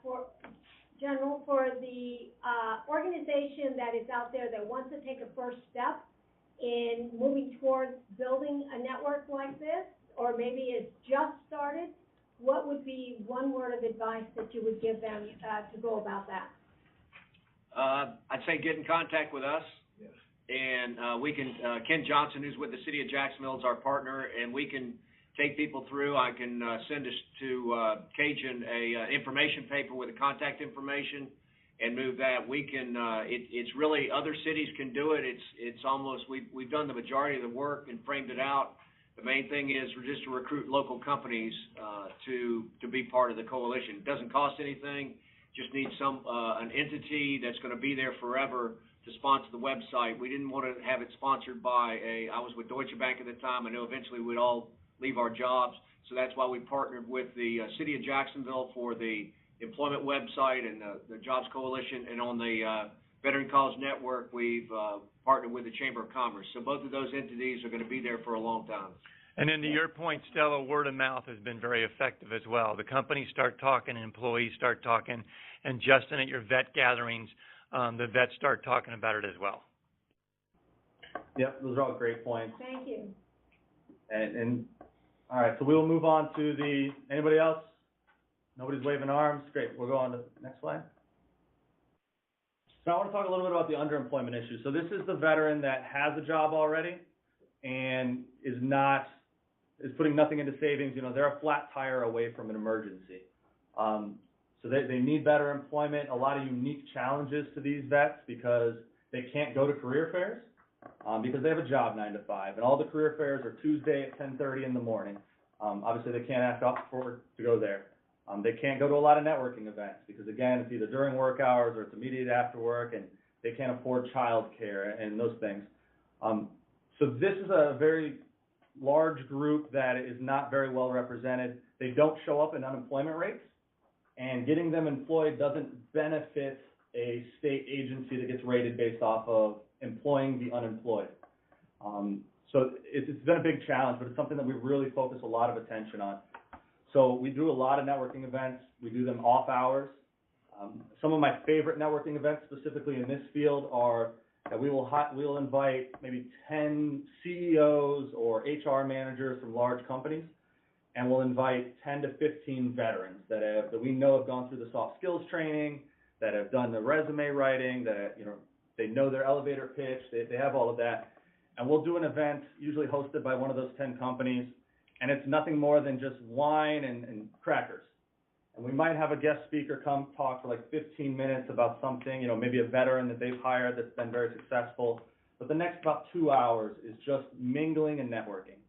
General, for the organization that is out there that wants to take a first step in moving towards building a network like this, or maybe it's just started, what would be one word of advice that you would give them to go about that? I'd say get in contact with us. Yes. And we can, Ken Johnson, who's with the city of Jacksonville, is our partner, and we can take people through. I can send us to Cajun a information paper with the contact information and move that. We can, it's really, other cities can do it. It's almost, we've done the majority of the work and framed it out. The main thing is we're just to recruit local companies to be part of the coalition. It doesn't cost anything. Just need an entity that's going to be there forever to sponsor the website. We didn't want to have it sponsored by I was with Deutsche Bank at the time. I know eventually we'd all leave our jobs, so that's why we partnered with the city of Jacksonville for the employment website and the Jobs Coalition, and on the Veteran College Network, we've partnered with the Chamber of Commerce. So both of those entities are going to be there for a long time. And then to your point, Stella, word of mouth has been very effective as well. The companies start talking, employees start talking, and Justin, at your vet gatherings, the vets start talking about it as well. Yep, those are all great points. Thank you. And all right, so we will move on to anybody else? Nobody's waving arms? Great, we'll go on to the next slide. So I want to talk a little bit about the underemployment issue. So this is the veteran that has a job already and is putting nothing into savings. You know, they're a flat tire away from an emergency. So they need better employment, a lot of unique challenges to these vets because they can't go to career fairs because they have a job 9 to 5, and all the career fairs are Tuesday at 10:30 in the morning. Obviously, they can't ask off for to go there. They can't go to a lot of networking events because, again, it's either during work hours or it's immediate after work, and they can't afford childcare and those things. So this is a very large group that is not very well represented. They don't show up in unemployment rates, and getting them employed doesn't benefit a state agency that gets rated based off of employing the unemployed. So it's been a big challenge, but it's something that we really focus a lot of attention on. So we do a lot of networking events. We do them off hours. Some of my favorite networking events, specifically in this field, are that we'll invite maybe 10 CEOs or HR managers from large companies, and we'll invite 10 to 15 veterans that we know have gone through the soft skills training, that have done the resume writing, that they know their elevator pitch, they have all of that. And we'll do an event, usually hosted by one of those 10 companies, and it's nothing more than just wine and crackers. And we might have a guest speaker come talk for like 15 minutes about something, maybe a veteran that they've hired that's been very successful. But the next about 2 hours is just mingling and networking.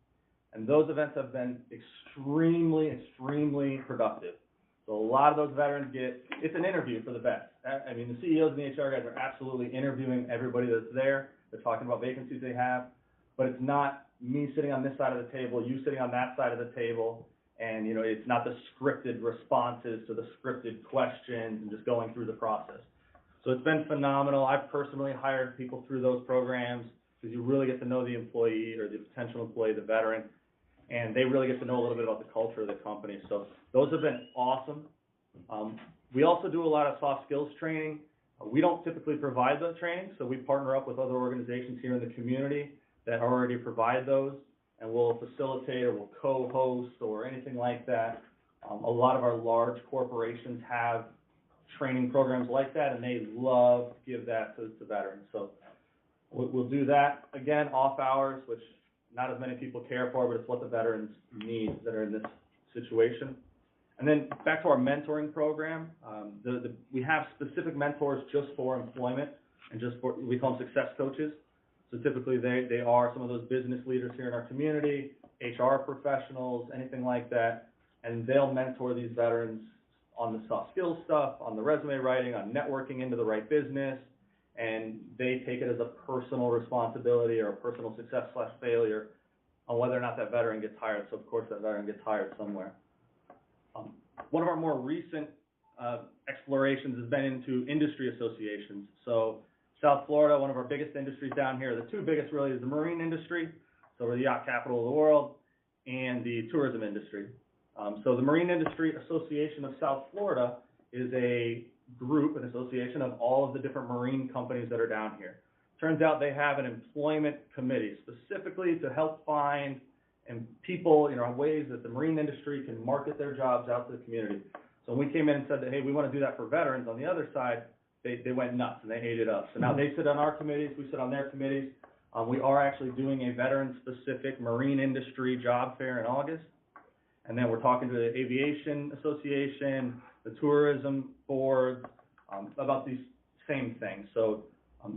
And those events have been extremely, extremely productive. So a lot of those veterans it's an interview for the vets. I mean, the CEOs and the HR guys are absolutely interviewing everybody that's there. They're talking about vacancies they have, but it's not me sitting on this side of the table, you sitting on that side of the table, and it's not the scripted responses to the scripted questions and just going through the process. So it's been phenomenal. I've personally hired people through those programs because you really get to know the employee or the potential employee, the veteran, and they really get to know a little bit about the culture of the company. So those have been awesome. We also do a lot of soft skills training. We don't typically provide the training, so we partner up with other organizations here in the community that already provide those. and we'll facilitate or we'll co-host or anything like that. A lot of our large corporations have training programs like that, and they love to give that to veterans. So we'll do that, again, off hours, which not as many people care for, but it's what the veterans need that are in this situation. And then back to our mentoring program, we have specific mentors just for employment and just for, we call them success coaches. So typically they are some of those business leaders here in our community, HR professionals, anything like that, and they'll mentor these veterans on the soft skills stuff, on the resume writing, on networking into the right business, and they take it as a personal responsibility or a personal success/failure on whether or not that veteran gets hired. So of course that veteran gets hired somewhere. One of our more recent explorations has been into industry associations. So South Florida, one of our biggest industries down here, the two biggest really is the marine industry, so we're the yacht capital of the world, and the tourism industry. So the Marine Industry Association of South Florida is a group, an association of all of the different marine companies that are down here. Turns out they have an employment committee specifically to help find and people, ways that the marine industry can market their jobs out to the community. So when we came in and said that, hey, we want to do that for veterans, on the other side, they went nuts and they ate it up. So now they sit on our committees, we sit on their committees. We are actually doing a veteran-specific marine industry job fair in August. And then we're talking to the Aviation Association, the tourism board, about these same things. So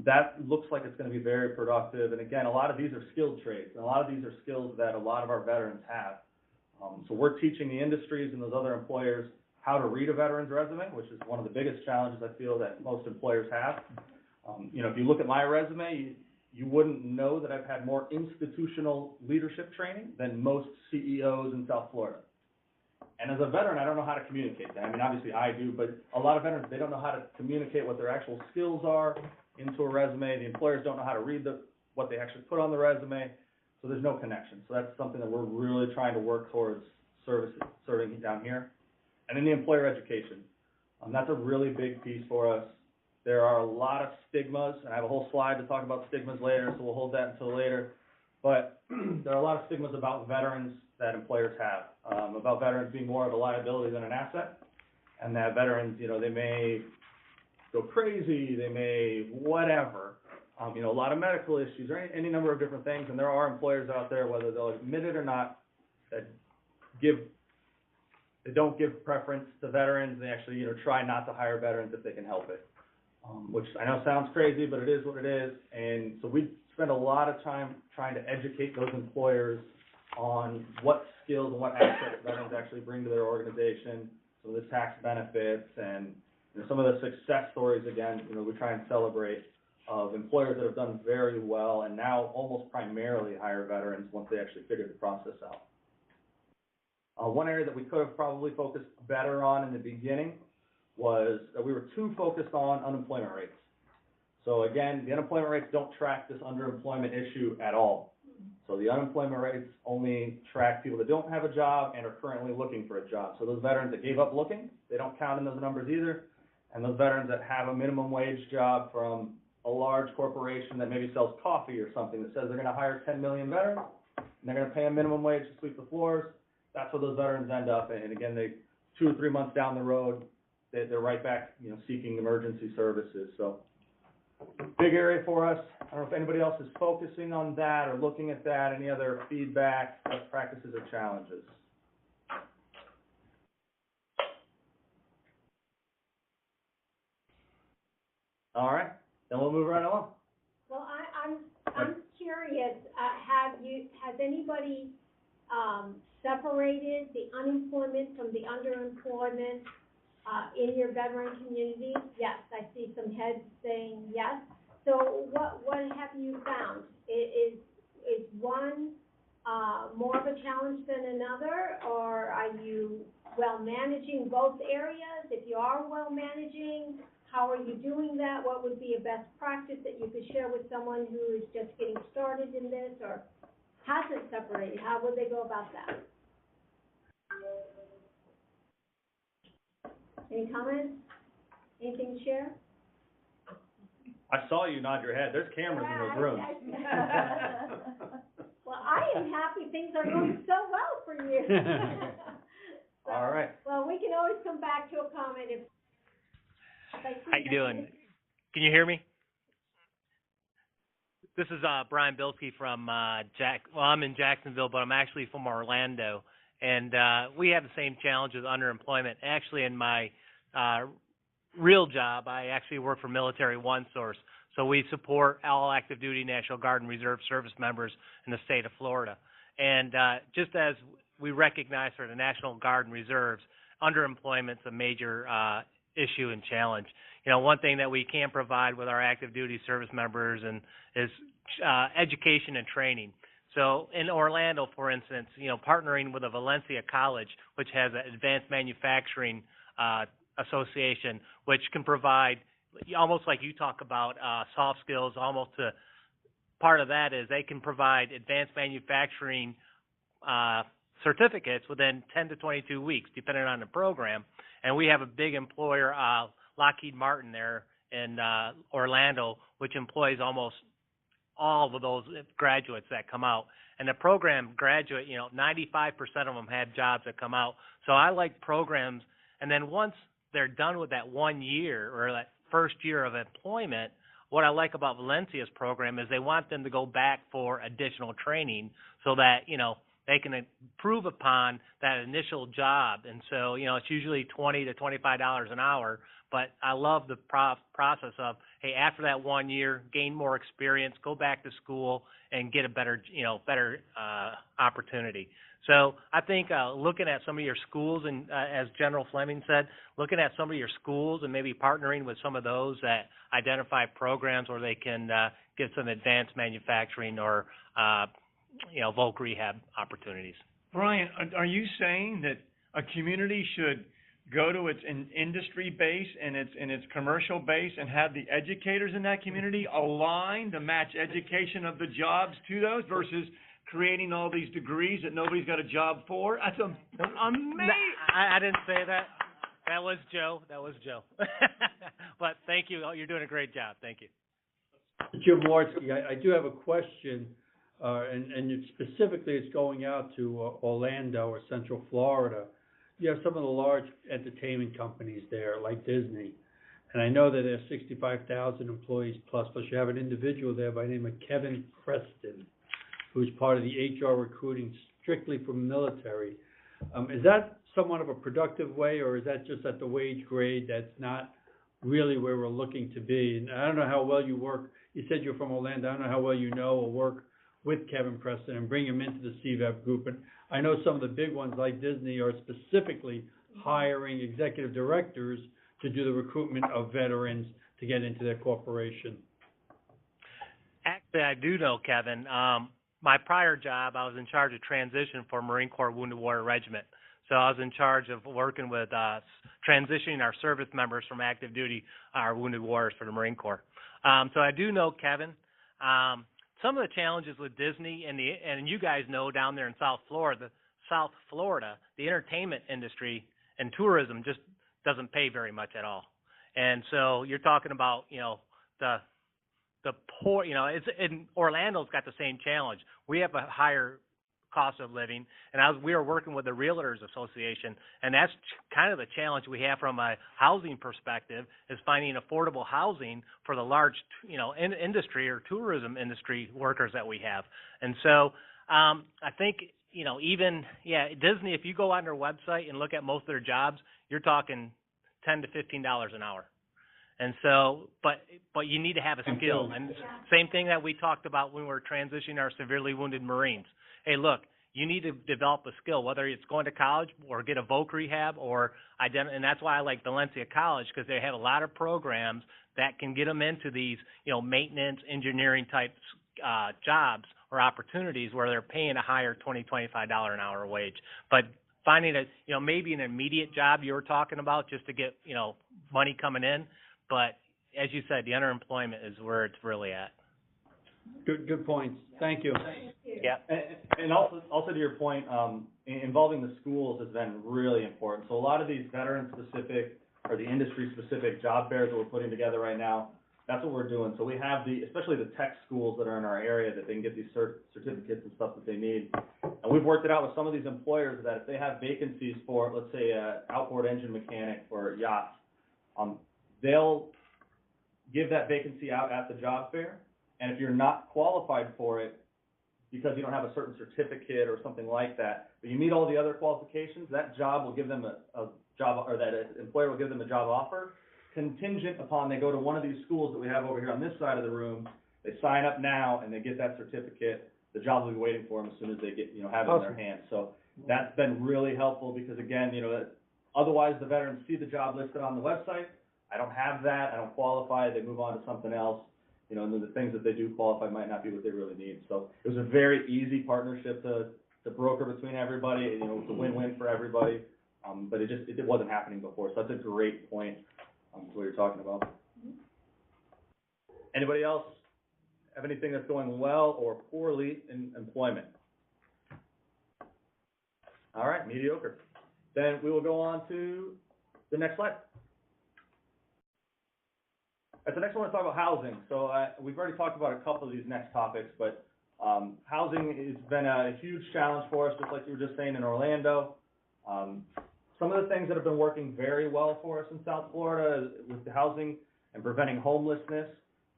that looks like it's going to be very productive. And again, a lot of these are skilled trades, and a lot of these are skills that a lot of our veterans have. So we're teaching the industries and those other employers how to read a veteran's resume, which is one of the biggest challenges I feel that most employers have. If you look at my resume, you wouldn't know that I've had more institutional leadership training than most CEOs in South Florida. And as a veteran, I don't know how to communicate that. I mean, obviously I do, but a lot of veterans, they don't know how to communicate what their actual skills are into a resume. The employers don't know how to read what they actually put on the resume, so there's no connection. So that's something that we're really trying to work towards serving down here. And then the employer education. That's a really big piece for us. There are a lot of stigmas, and I have a whole slide to talk about stigmas later, so we'll hold that until later. But there are a lot of stigmas about veterans that employers have, about veterans being more of a liability than an asset, and that veterans, they may go crazy, they may whatever, a lot of medical issues, or any number of different things, and there are employers out there, whether they'll admit it or not, that they don't give preference to veterans. They actually, try not to hire veterans if they can help it. Which I know sounds crazy, but it is what it is. And so we spend a lot of time trying to educate those employers on what skills and what assets veterans actually bring to their organization, some of the tax benefits, and some of the success stories, again, we try and celebrate of employers that have done very well and now almost primarily hire veterans once they actually figure the process out. One area that we could have probably focused better on in the beginning was that we were too focused on unemployment rates. So again, the unemployment rates don't track this underemployment issue at all. So the unemployment rates only track people that don't have a job and are currently looking for a job. So those veterans that gave up looking, they don't count in those numbers either. And those veterans that have a minimum wage job from a large corporation that maybe sells coffee or something that says they're going to hire 10 million veterans and they're going to pay a minimum wage to sweep the floors, that's where those veterans end up. And again, 2 or 3 months down the road, they're right back, seeking emergency services. So big area for us. I don't know if anybody else is focusing on that or looking at that, any other feedback, best practices, or challenges. All right, then we'll move right along. Well, I'm curious, has anybody, separated the unemployment from the underemployment, in your veteran community? Yes, I see some heads saying yes. So what have you found? Is one, more of a challenge than another, or are you well managing both areas? If you are well managing, how are you doing that? What would be a best practice that you could share with someone who is just getting started in this or hasn't separated? How would they go about that? Any comments? Anything to share? I saw you nod your head. There's cameras in those rooms. Well, I am happy things are going so well for you. So, All right. well, we can always come back to a comment if I see How you doing? Can you hear me? This is Brian Bilski from I'm in Jacksonville, but I'm actually from Orlando, and we have the same challenge with underemployment. Actually, in my real job, I actually work for Military One Source, so we support all active duty National Guard and Reserve service members in the state of Florida. And just as we recognize for the National Guard and Reserves, underemployment's a major issue and challenge. You know, one thing that we can provide with our active duty service members is education and training. So in Orlando, for instance, you know, partnering with a Valencia college, which has an advanced manufacturing association, which can provide, almost like you talk about soft skills, almost to part of that is they can provide advanced manufacturing certificates within 10 to 22 weeks, depending on the program. And we have a big employer, Lockheed Martin there in Orlando, which employs almost all of those graduates that come out. And the program graduate, you know, 95% of them have jobs that come out. So I like programs. And then once they're done with that 1 year or that first year of employment, what I like about Valencia's program is they want them to go back for additional training so that, you know, they can improve upon that initial job. And so, you know, it's usually $20 to $25 an hour, but I love the process of, hey, after that 1 year, gain more experience, go back to school and get a better, you know, opportunity. So I think looking at some of your schools and as General Fleming said, looking at some of your schools and maybe partnering with some of those that identify programs where they can get some advanced manufacturing or you know, voc rehab opportunities. Brian, are you saying that a community should go to its industry base and its commercial base and have the educators in that community align to match education of the jobs to those versus creating all these degrees that nobody's got a job for? That's amazing. I didn't say that. That was Joe. But thank you. You're doing a great job. Thank you. Jim Lordsky, I do have a question, and specifically it's going out to Orlando or Central Florida. You have some of the large entertainment companies there, like Disney, and I know that there's 65,000 employees plus you have an individual there by the name of Kevin Preston, who's part of the HR recruiting strictly for military. Is that somewhat of a productive way, or is that just at the wage grade that's not really where we're looking to be? And I don't know how well you work. You said you're from Orlando. I don't know how well you know or work with Kevin Preston and bring him into the CVEB group. And I know some of the big ones like Disney are specifically hiring executive directors to do the recruitment of veterans to get into their corporation. Actually, I do know Kevin. My prior job, I was in charge of transition for Marine Corps Wounded Warrior Regiment. So I was in charge of working with transitioning our service members from active duty, our wounded warriors for the Marine Corps. So I do know Kevin. Some of the challenges with Disney and you guys know down there in South Florida, the entertainment industry and tourism just doesn't pay very much at all. And so you're talking about, you know, the poor, you know, in Orlando's got the same challenge. We have a higher cost of living, and we are working with the Realtors Association, and that's kind of the challenge we have from a housing perspective, is finding affordable housing for the large, you know, industry or tourism industry workers that we have. And so I think, you know, even, Disney, if you go on their website and look at most of their jobs, you're talking $10 to $15 an hour. And so, but you need to have a skill. And same thing that we talked about when we were transitioning our severely wounded Marines. Hey, look, you need to develop a skill, whether it's going to college or get a voc rehab and that's why I like Valencia College, because they have a lot of programs that can get them into these, you know, maintenance, engineering type jobs or opportunities where they're paying a higher $20, $25 an hour wage. But finding you know, maybe an immediate job you were talking about just to get, you know, money coming in. But as you said, the underemployment is where it's really at. Good points. Thank you. Yeah. And also to your point, involving the schools has been really important. So a lot of these veteran-specific or the industry-specific job fairs that we're putting together right now, that's what we're doing. So we have especially the tech schools that are in our area, that they can get these certificates and stuff that they need. And we've worked it out with some of these employers that if they have vacancies for, let's say, a outboard engine mechanic for yachts, they'll give that vacancy out at the job fair. And if you're not qualified for it because you don't have a certain certificate or something like that, but you meet all the other qualifications, that job will give them a job, or that employer will give them a job offer, contingent upon they go to one of these schools that we have over here on this side of the room. They sign up now and they get that certificate. The job will be waiting for them as soon as they get, have it in their hands. So that's been really helpful because, again, otherwise the veterans see the job listed on the website. I don't have that. I don't qualify. They move on to something else. And then the things that they do qualify might not be what they really need. So it was a very easy partnership to broker between everybody. It's a win-win for everybody. But it wasn't happening before. So that's a great point to what you're talking about. Anybody else have anything that's going well or poorly in employment? All right, mediocre. Then we will go on to the next slide. The next one, I want to talk about housing. So we've already talked about a couple of these next topics, but housing has been a huge challenge for us, just like you were just saying in Orlando. Some of the things that have been working very well for us in South Florida with the housing and preventing homelessness,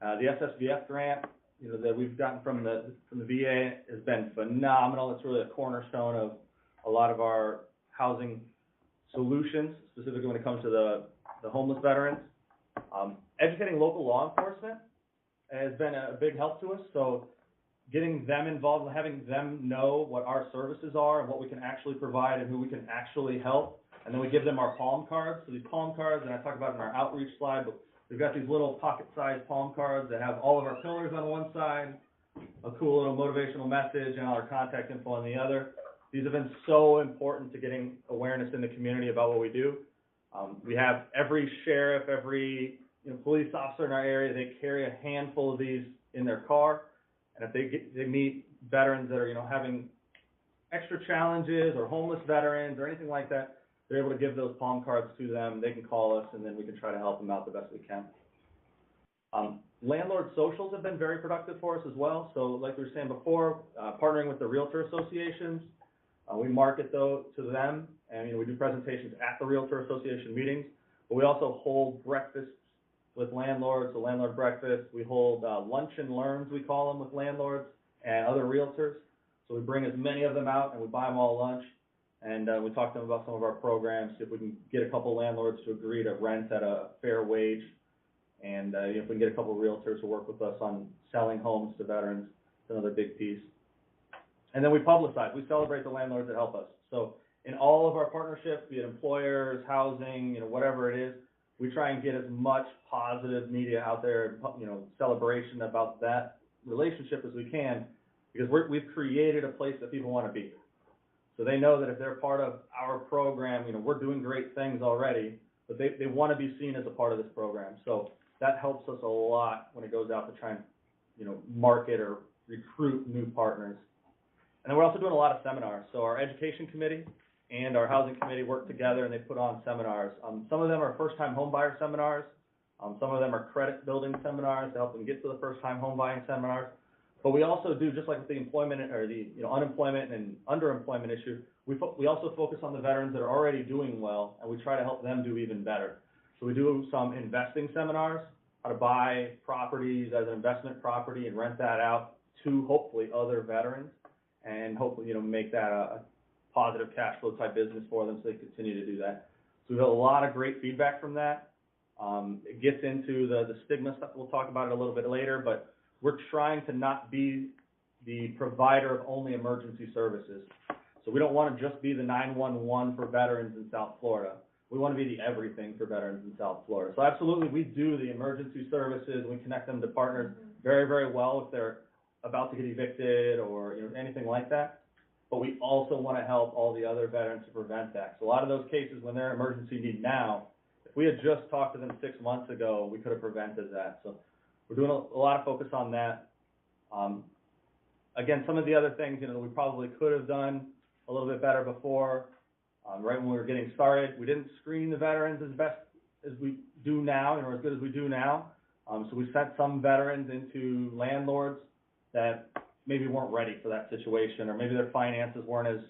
the SSVF grant, that we've gotten from the VA has been phenomenal. It's really a cornerstone of a lot of our housing solutions, specifically when it comes to the homeless veterans. Educating local law enforcement has been a big help to us. So getting them involved, having them know what our services are and what we can actually provide and who we can actually help. And then we give them our palm cards. So these palm cards, and I talked about it in our outreach slide, but we've got these little pocket-sized palm cards that have all of our pillars on one side, a cool little motivational message, and all our contact info on the other. These have been so important to getting awareness in the community about what we do. We have every sheriff, every police officer in our area, they carry a handful of these in their car. And if they meet veterans that are, having extra challenges or homeless veterans or anything like that, they're able to give those palm cards to them. They can call us, and then we can try to help them out the best we can. Landlord socials have been very productive for us as well. So like we were saying before, partnering with the realtor associations, we market those to them, and we do presentations at the realtor association meetings. But we also hold breakfasts with landlords, the landlord breakfast. We hold lunch and learns, we call them, with landlords and other realtors. So we bring as many of them out and we buy them all lunch. And we talk to them about some of our programs, see if we can get a couple landlords to agree to rent at a fair wage. And if we can get a couple realtors to work with us on selling homes to veterans, it's another big piece. And then we publicize. We celebrate the landlords that help us. So in all of our partnerships, be it employers, housing, whatever it is, we try and get as much positive media out there, celebration about that relationship as we can, because we've created a place that people want to be. So they know that if they're part of our program, we're doing great things already, but they want to be seen as a part of this program. So that helps us a lot when it goes out to try and, market or recruit new partners. And then we're also doing a lot of seminars. So our education committee and our housing committee work together, and they put on seminars. Some of them are first-time home buyer seminars. Some of them are credit building seminars to help them get to the first-time home buying seminars. But we also do, just like with the employment or the unemployment and underemployment issue, we also focus on the veterans that are already doing well, and we try to help them do even better. So we do some investing seminars, how to buy properties as an investment property and rent that out to hopefully other veterans, and hopefully make that a positive cash flow type business for them so they continue to do that. So we've got a lot of great feedback from that. It gets into the stigma stuff. We'll talk about it a little bit later, but we're trying to not be the provider of only emergency services. So we don't want to just be the 911 for veterans in South Florida. We want to be the everything for veterans in South Florida. So absolutely, we do the emergency services. We connect them to partners very, very well if they're about to get evicted or anything like that. But we also want to help all the other veterans to prevent that. So a lot of those cases, when they're in emergency need now, if we had just talked to them 6 months ago, we could have prevented that. So we're doing a lot of focus on that. Again, some of the other things, we probably could have done a little bit better before. Right when we were getting started, we didn't screen the veterans as best as we do now, or as good as we do now. So we sent some veterans into landlords that maybe weren't ready for that situation, or maybe their finances weren't as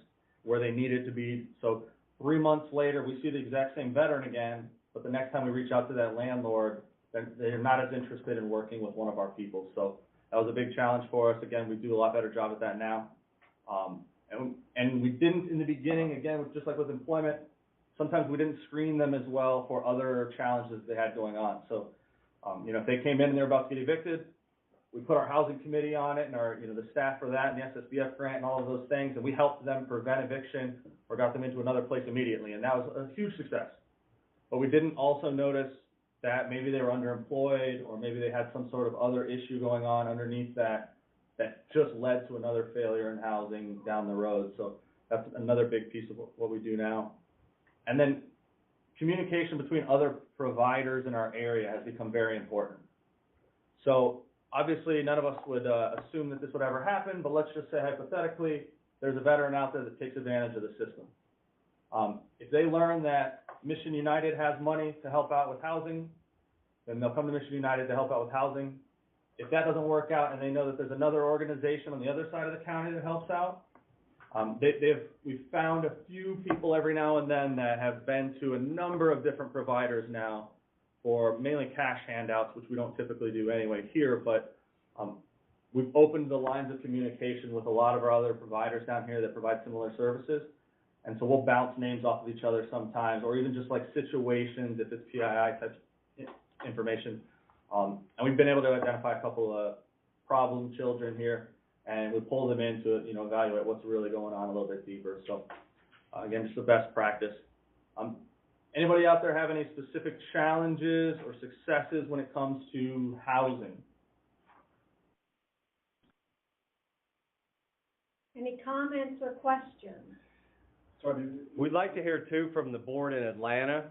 where they needed to be. So 3 months later, we see the exact same veteran again, but the next time we reach out to that landlord, they're not as interested in working with one of our people. So that was a big challenge for us. Again, we do a lot better job at that now. And we didn't in the beginning, again, just like with employment, sometimes we didn't screen them as well for other challenges they had going on. So, if they came in and they're about to get evicted, we put our housing committee on it and our, the staff for that and the SSBF grant and all of those things, and we helped them prevent eviction or got them into another place immediately, and that was a huge success. But we didn't also notice that maybe they were underemployed or maybe they had some sort of other issue going on underneath that just led to another failure in housing down the road. So that's another big piece of what we do now. And then communication between other providers in our area has become very important. So obviously none of us would assume that this would ever happen, but let's just say hypothetically there's a veteran out there that takes advantage of the system. If they learn that Mission United has money to help out with housing, then they'll come to Mission United to help out with housing. If that doesn't work out and they know that there's another organization on the other side of the county that helps out, we've found a few people every now and then that have been to a number of different providers now for mainly cash handouts, which we don't typically do anyway here, but we've opened the lines of communication with a lot of our other providers down here that provide similar services. And so we'll bounce names off of each other sometimes, or even just like situations, if it's PII type information. And we've been able to identify a couple of problem children here, and we pull them in to, evaluate what's really going on a little bit deeper. So, again, just the best practice. Anybody out there have any specific challenges or successes when it comes to housing? Any comments or questions? We'd like to hear too from the board in Atlanta,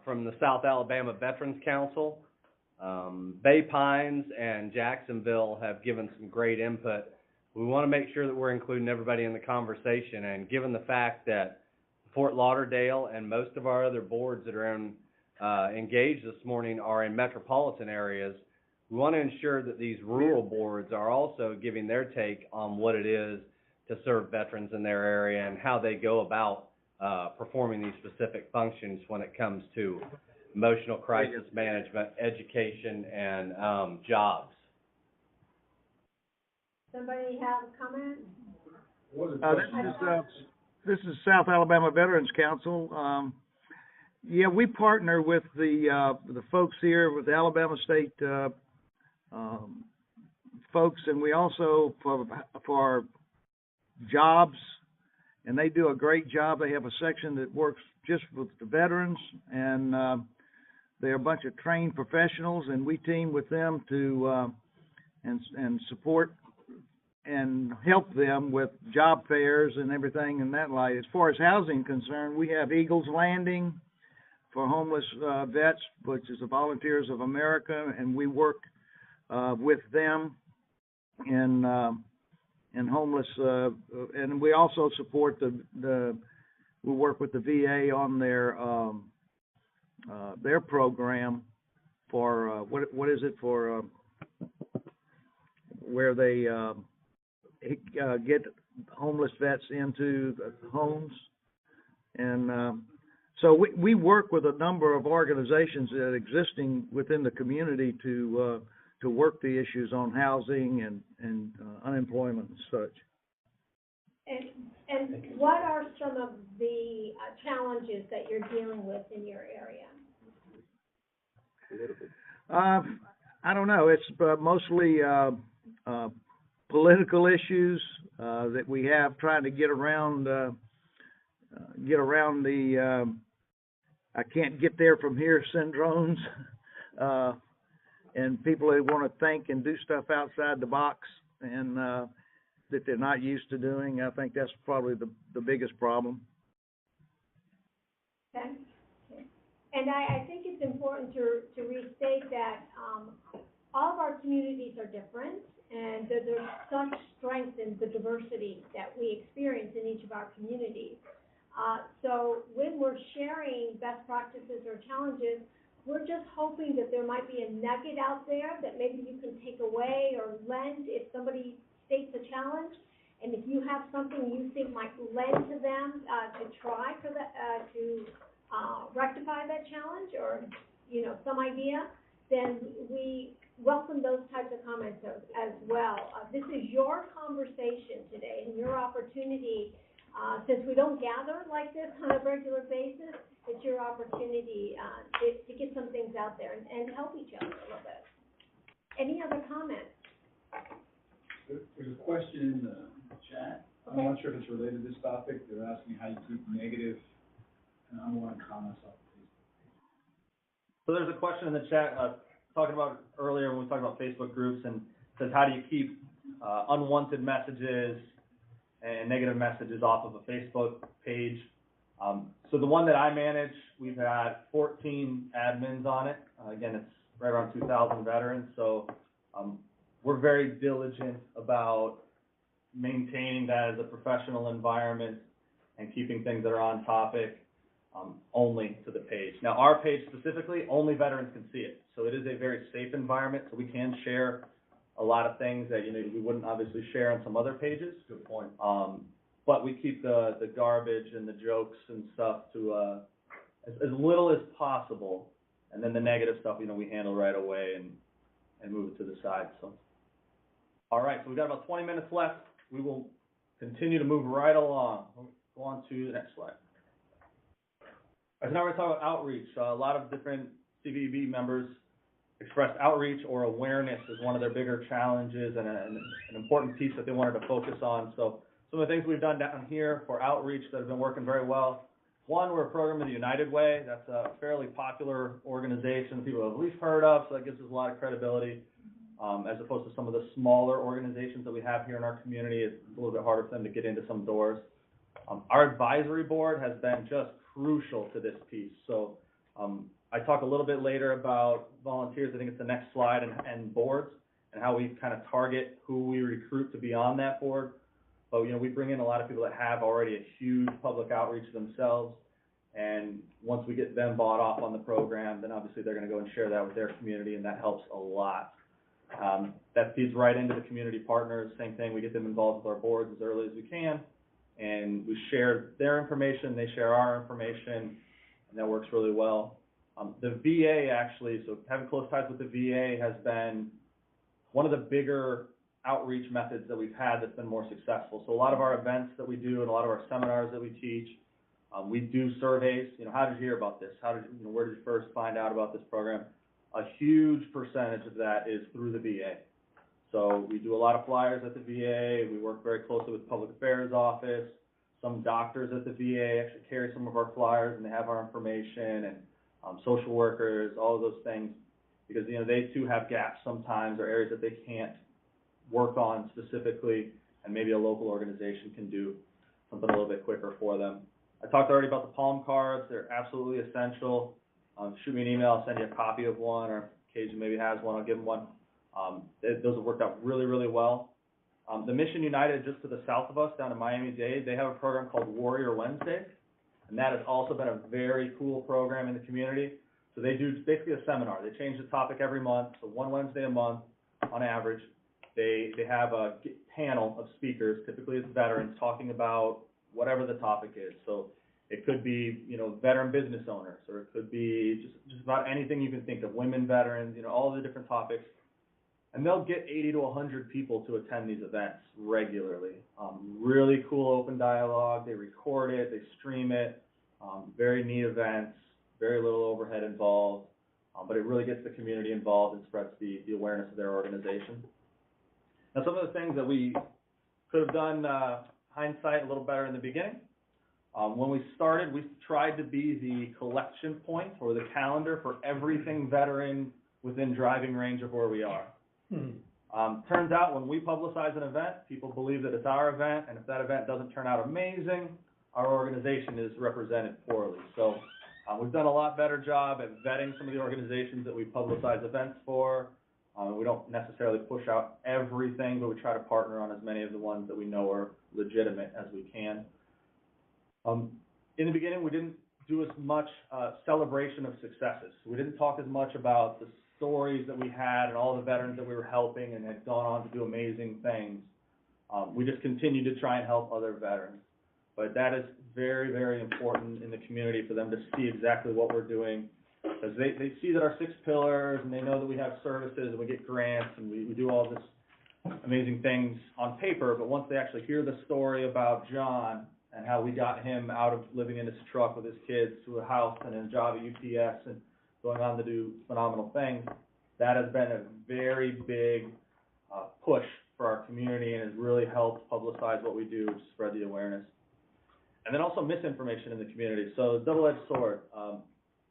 from the South Alabama Veterans Council. Bay Pines and Jacksonville have given some great input. We want to make sure that we're including everybody in the conversation, and given the fact that Fort Lauderdale and most of our other boards that are engaged this morning are in metropolitan areas, we want to ensure that these rural boards are also giving their take on what it is to serve veterans in their area and how they go about performing these specific functions when it comes to emotional crisis management, education, and jobs. Somebody have a comment? This is South Alabama Veterans Council. We partner with the folks here with the Alabama State folks, and we also for jobs, and they do a great job. They have a section that works just with the veterans, and they're a bunch of trained professionals, and we team with them to and support and help them with job fairs and everything in that light. As far as housing concerned, we have Eagles Landing for homeless vets, which is the Volunteers of America, and we work with them in homeless, and we also support we work with the VA on their program for what is it for where they get homeless vets into the homes, and so we work with a number of organizations that are existing within the community to work the issues on housing and unemployment and such. And what are some of the challenges that you're dealing with in your area? I don't know. It's mostly political issues that we have trying to get around the I can't get there from here syndromes, and people who want to think and do stuff outside the box and that they're not used to doing. I think that's probably the biggest problem. Okay. And I think it's important to restate that all of our communities are different, and there's such strength in the diversity that we experience in each of our communities. So when we're sharing best practices or challenges, we're just hoping that there might be a nugget out there that maybe you can take away or lend if somebody states a challenge. And if you have something you think might lend to them, to try for the, to rectify that challenge or, you know, some idea, then we welcome those types of comments as well. This is your conversation today and your opportunity. Since we don't gather like this on a regular basis, it's your opportunity to get some things out there and help each other a little bit. Any other comments? There's a question in the chat. I'm not sure if it's related to this topic. They're asking how you keep negative and unwanted comments off of Facebook. So there's a question in the chat, talking about earlier when we talked about Facebook groups, and says how do you keep unwanted messages and negative messages off of a Facebook page. So the one that I manage, we've had 14 admins on it. Again, it's right around 2,000 veterans. So we're very diligent about maintaining that as a professional environment and keeping things that are on topic only to the page. Now, our page specifically, only veterans can see it. So it is a very safe environment, so we can share a lot of things that, you know, we wouldn't obviously share on some other pages. Good point. But we keep the garbage and the jokes and stuff to as little as possible, and then the negative stuff, you know, we handle right away and move it to the side. So, all right, so we've got about 20 minutes left. We will continue to move right along. We'll go on to the next slide. All right, so now we're talking about outreach. A lot of different CVEB members expressed outreach or awareness as one of their bigger challenges and an important piece that they wanted to focus on. So some of the things we've done down here for outreach that have been working very well. One, we're a program of the United Way. That's a fairly popular organization people have at least heard of, so that gives us a lot of credibility, as opposed to some of the smaller organizations that we have here in our community. It's a little bit harder for them to get into some doors. Our advisory board has been just crucial to this piece. So I talk a little bit later about volunteers. I think it's the next slide, and boards, and how we kind of target who we recruit to be on that board. But, you know, we bring in a lot of people that have already a huge public outreach themselves, and once we get them bought off on the program, then obviously they're going to go and share that with their community, and that helps a lot. That feeds right into the community partners. Same thing, we get them involved with our boards as early as we can, and we share their information, they share our information, and that works really well. The VA actually, so having close ties with the VA has been one of the bigger outreach methods that we've had that's been more successful. So a lot of our events that we do and a lot of our seminars that we teach, we do surveys. You know, how did you hear about this? How did you know, where did you first find out about this program? A huge percentage of that is through the VA. So we do a lot of flyers at the VA. We work very closely with the Public Affairs Office. Some doctors at the VA actually carry some of our flyers, and they have our information, and social workers, all of those things, because, you know, they too have gaps sometimes or areas that they can't work on specifically, and maybe a local organization can do something a little bit quicker for them. I talked already about the palm cards. They're absolutely essential. Shoot me an email, I'll send you a copy of one, or Cajun maybe has one, I'll give them one. Those have worked out really, really well. The Mission United, just to the south of us, down in Miami-Dade, they have a program called Warrior Wednesday, and that has also been a very cool program in the community. So they do basically a seminar. They change the topic every month, so one Wednesday a month on average. They have a panel of speakers, typically it's veterans, talking about whatever the topic is. So it could be, you know, veteran business owners, or it could be just about anything you can think of, women veterans, you know, all the different topics. And they'll get 80 to 100 people to attend these events regularly. Really cool open dialogue. They record it, they stream it. Very neat events, very little overhead involved, but it really gets the community involved and spreads the awareness of their organization. Now, some of the things that we could have done, hindsight, a little better in the beginning. When we started, we tried to be the collection point or the calendar for everything veteran within driving range of where we are. Turns out when we publicize an event, people believe that it's our event, and if that event doesn't turn out amazing, our organization is represented poorly. So we've done a lot better job at vetting some of the organizations that we publicize events for. We don't necessarily push out everything, but we try to partner on as many of the ones that we know are legitimate as we can. In the beginning, we didn't do as much celebration of successes. We didn't talk as much about the stories that we had and all the veterans that we were helping and had gone on to do amazing things. We just continued to try and help other veterans. But that is very, very important in the community for them to see exactly what we're doing. Because they see that our 6 pillars, and they know that we have services, and we get grants, and we do all this amazing things on paper. But once they actually hear the story about John and how we got him out of living in his truck with his kids to a house and a job at UPS and going on to do phenomenal things, that has been a very big push for our community and has really helped publicize what we do to spread the awareness. And then also misinformation in the community. So double-edged sword.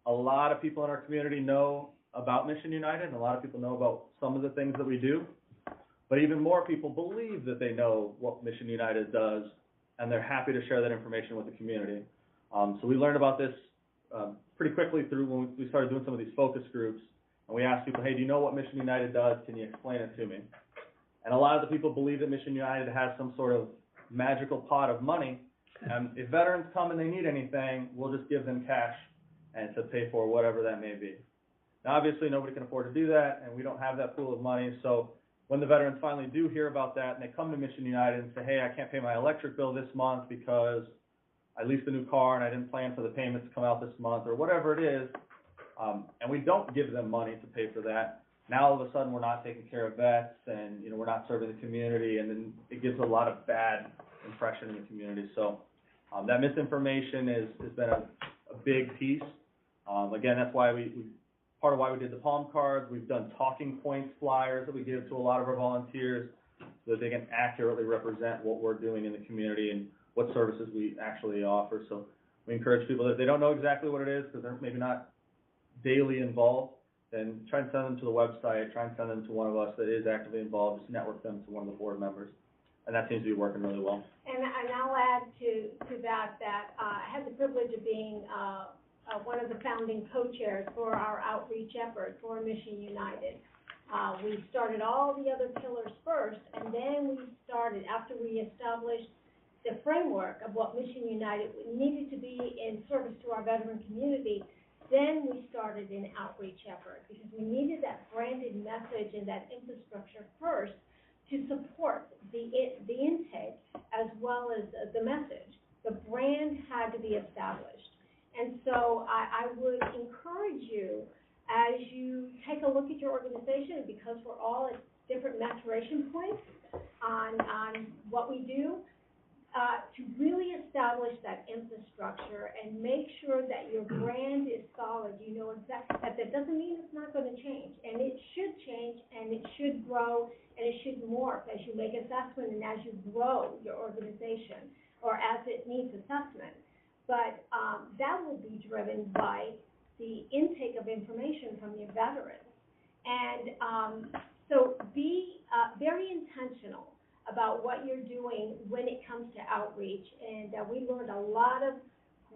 A lot of people in our community know about Mission United, and a lot of people know about some of the things that we do. But even more people believe that they know what Mission United does, and they're happy to share that information with the community. So we learned about this pretty quickly through when we started doing some of these focus groups, and we asked people, hey, do you know what Mission United does? Can you explain it to me? And a lot of the people believe that Mission United has some sort of magical pot of money, and if veterans come and they need anything, we'll just give them cash and to pay for whatever that may be. Now, obviously, nobody can afford to do that, and we don't have that pool of money, so when the veterans finally do hear about that and they come to Mission United and say, hey, I can't pay my electric bill this month because I leased a new car and I didn't plan for the payments to come out this month, or whatever it is, and we don't give them money to pay for that, now all of a sudden we're not taking care of vets, and we're not serving the community, and then it gives a lot of bad impression in the community. So that misinformation has been a big piece. Again, that's why part of why we did the palm cards. We've done talking points flyers that we give to a lot of our volunteers so that they can accurately represent what we're doing in the community and what services we actually offer. So we encourage people that if they don't know exactly what it is because they're maybe not daily involved, then try and send them to the website, try and send them to one of us that is actively involved, just network them to one of the board members. And that seems to be working really well. And I'll add to that I had the privilege of being one of the founding co-chairs for our outreach effort for Mission United. We started all the other pillars first, and then we started, after we established the framework of what Mission United needed to be in service to our veteran community, then we started an outreach effort because we needed that branded message and that infrastructure first to support the intake as well as the message. The brand had to be established. And so I would encourage you, as you take a look at your organization, because we're all at different maturation points on what we do, to really establish that infrastructure and make sure that your brand is solid. You know exactly that doesn't mean it's not going to change, and it should change, and it should grow, and it should morph as you make assessment and as you grow your organization or as it needs assessment. But that will be driven by the intake of information from your veterans. And so be very intentional about what you're doing when it comes to outreach. And we learned a lot of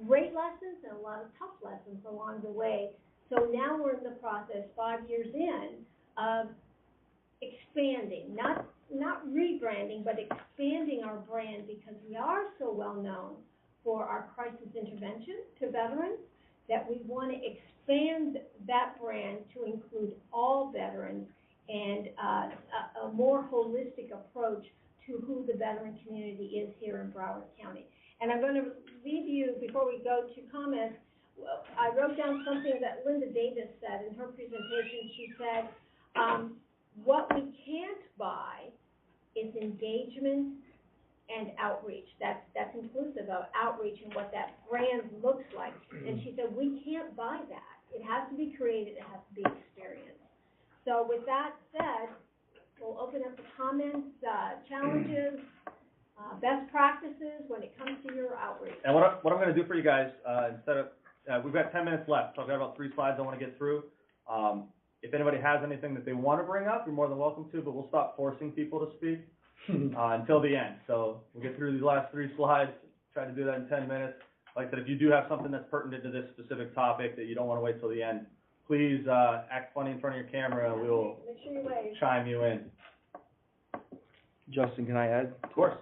great lessons and a lot of tough lessons along the way. So now we're in the process, 5 years in, of expanding, not rebranding, but expanding our brand because we are so well known for our crisis intervention to veterans that we want to expand that brand to include all veterans and a more holistic approach to who the veteran community is here in Broward County. And I'm going to leave you, before we go to comments, I wrote down something that Linda Davis said in her presentation. She said, what we can't buy is engagement and outreach. That's inclusive of outreach and what that brand looks like. And she said, we can't buy that. It has to be created. It has to be experienced. So with that said, we'll open up to comments, challenges, best practices when it comes to your outreach. And what I'm going to do for you guys, instead of, we've got 10 minutes left, so I've got about 3 slides I want to get through. If anybody has anything that they want to bring up, you're more than welcome to, but we'll stop forcing people to speak until the end. So we'll get through these last 3 slides, try to do that in 10 minutes. Like I said, if you do have something that's pertinent to this specific topic that you don't want to wait till the end, please act funny in front of your camera and we will Make sure you wave. chime you in. Justin, can I add? Of course.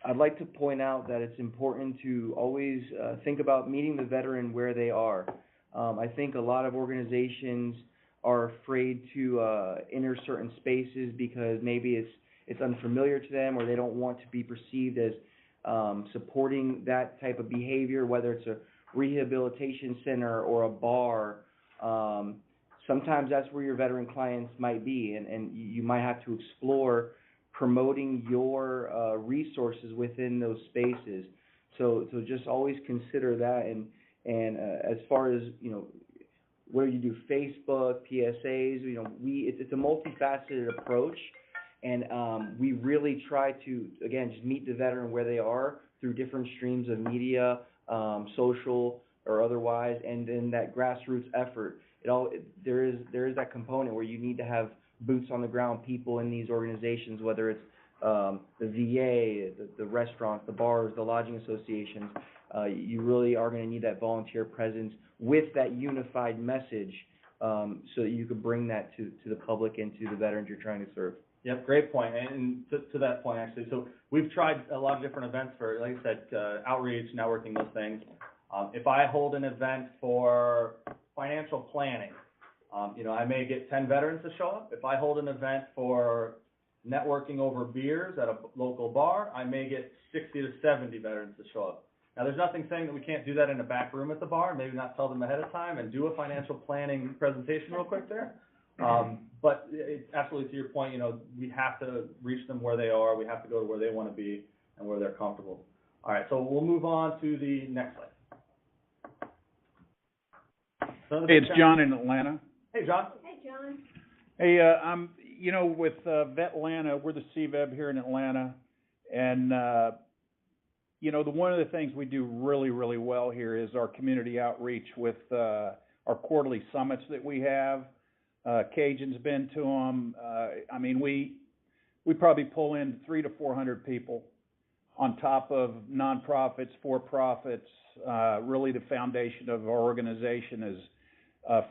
I'd like to point out that it's important to always think about meeting the veteran where they are. I think a lot of organizations are afraid to enter certain spaces because maybe it's unfamiliar to them, or they don't want to be perceived as supporting that type of behavior, whether it's a rehabilitation center or a bar. Sometimes that's where your veteran clients might be, and you might have to explore promoting your resources within those spaces. So just always consider that, and as far as, you know, whether you do Facebook, PSAs, you know, it's a multifaceted approach, and we really try to, again, just meet the veteran where they are through different streams of media, social or otherwise, and then that grassroots effort. There is that component where you need to have boots on the ground people in these organizations, whether it's the VA, the restaurants, the bars, the lodging associations. You really are going to need that volunteer presence with that unified message, so that you can bring that to the public and to the veterans you're trying to serve. Yep, great point. And to that point, actually, so we've tried a lot of different events for, like I said, outreach, networking, those things. If I hold an event for financial planning, you know, I may get 10 veterans to show up. If I hold an event for networking over beers at a local bar, I may get 60 to 70 veterans to show up. Now, there's nothing saying that we can't do that in a back room at the bar, maybe not tell them ahead of time and do a financial planning presentation real quick there. But absolutely to your point, you know, we have to reach them where they are. We have to go to where they want to be and where they're comfortable. All right, so we'll move on to the next slide. Hey, it's John in Atlanta. Hey, John. Hey, John. Hey, I'm, you know, with Vetlanta, we're the CVEB here in Atlanta, and you know, one of the things we do really, really well here is our community outreach with our quarterly summits that we have. Cajun's been to them. I mean, we probably pull in 300 to 400 people on top of nonprofits, for-profits. Really, the foundation of our organization is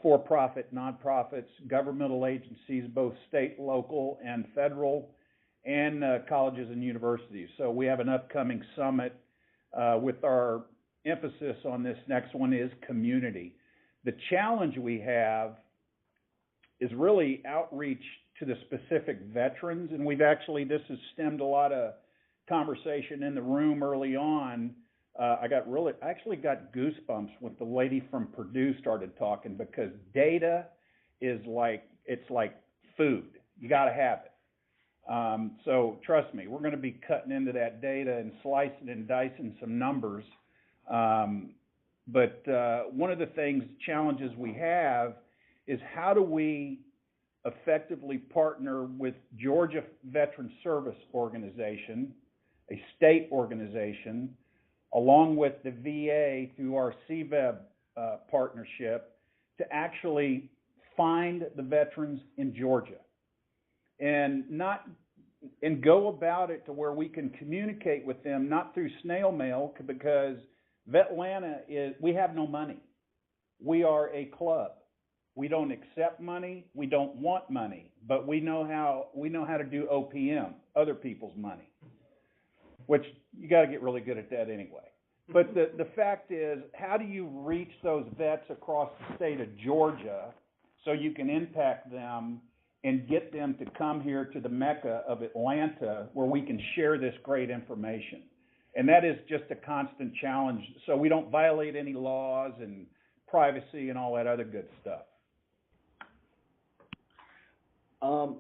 for-profit, nonprofits, governmental agencies, both state, local, and federal, and colleges and universities. So we have an upcoming summit with our emphasis on this next one is community. The challenge we have is really outreach to the specific veterans, and we've actually, this has stemmed a lot of conversation in the room early on. I actually got goosebumps when the lady from Purdue started talking, because data is it's like food. You got to have it. So trust me, we're going to be cutting into that data and slicing and dicing some numbers. But one of the challenges we have is, how do we effectively partner with Georgia Veteran Service Organization, a state organization, along with the VA through our CVEB partnership, to actually find the veterans in Georgia and go about it to where we can communicate with them, not through snail mail, because Vetlanta we have no money. We are a club. We don't accept money. We don't want money, but we know how to do OPM, other people's money, which you got to get really good at that anyway. But the fact is, how do you reach those vets across the state of Georgia so you can impact them and get them to come here to the Mecca of Atlanta, where we can share this great information? And that is just a constant challenge, so we don't violate any laws and privacy and all that other good stuff.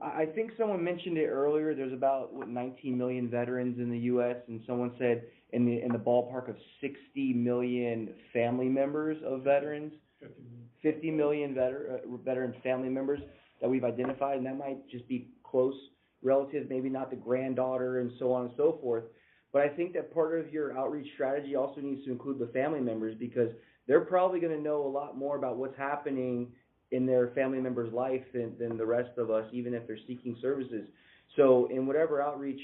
I think someone mentioned it earlier. There's about 19 million veterans in the U.S., and someone said in the ballpark of 60 million family members of veterans. 50 million veteran family members that we've identified, and that might just be close relatives, maybe not the granddaughter and so on and so forth. But I think that part of your outreach strategy also needs to include the family members, because they're probably going to know a lot more about what's happening in their family member's life than the rest of us, even if they're seeking services. So in whatever outreach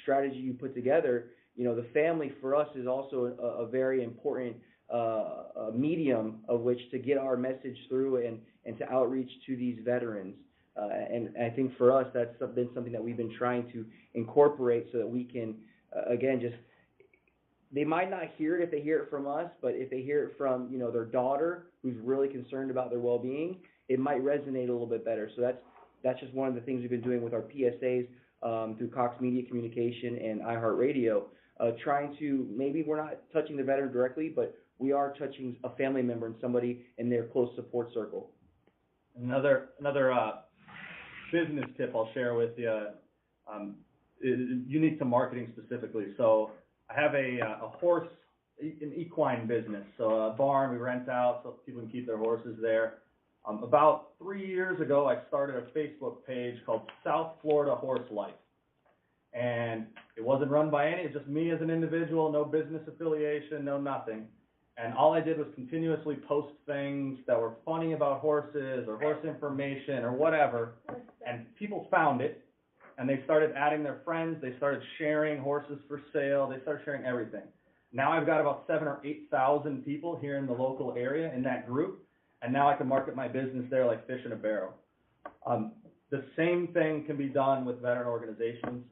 strategy you put together, you know, the family for us is also a very important medium of which to get our message through and to outreach to these veterans. And I think for us, that's been something that we've been trying to incorporate so that we can again, just, they might not hear it if they hear it from us, but if they hear it from, their daughter, who's really concerned about their well-being, it might resonate a little bit better. So that's just one of the things we've been doing with our PSAs, through Cox Media Communication and iHeartRadio, trying to, maybe we're not touching the veteran directly, but we are touching a family member and somebody in their close support circle. Another business tip I'll share with you, is unique to marketing specifically. So I have a horse, an equine business. So a barn we rent out so people can keep their horses there. About 3 years ago, I started a Facebook page called South Florida Horse Life. And it wasn't run by it's just me as an individual, no business affiliation, no nothing. And all I did was continuously post things that were funny about horses or horse information or whatever. And people found it, and they started adding their friends. They started sharing horses for sale. They started sharing everything. Now I've got about 7,000 or 8,000 people here in the local area in that group. And now I can market my business there like fish in a barrel. The same thing can be done with veteran organizations.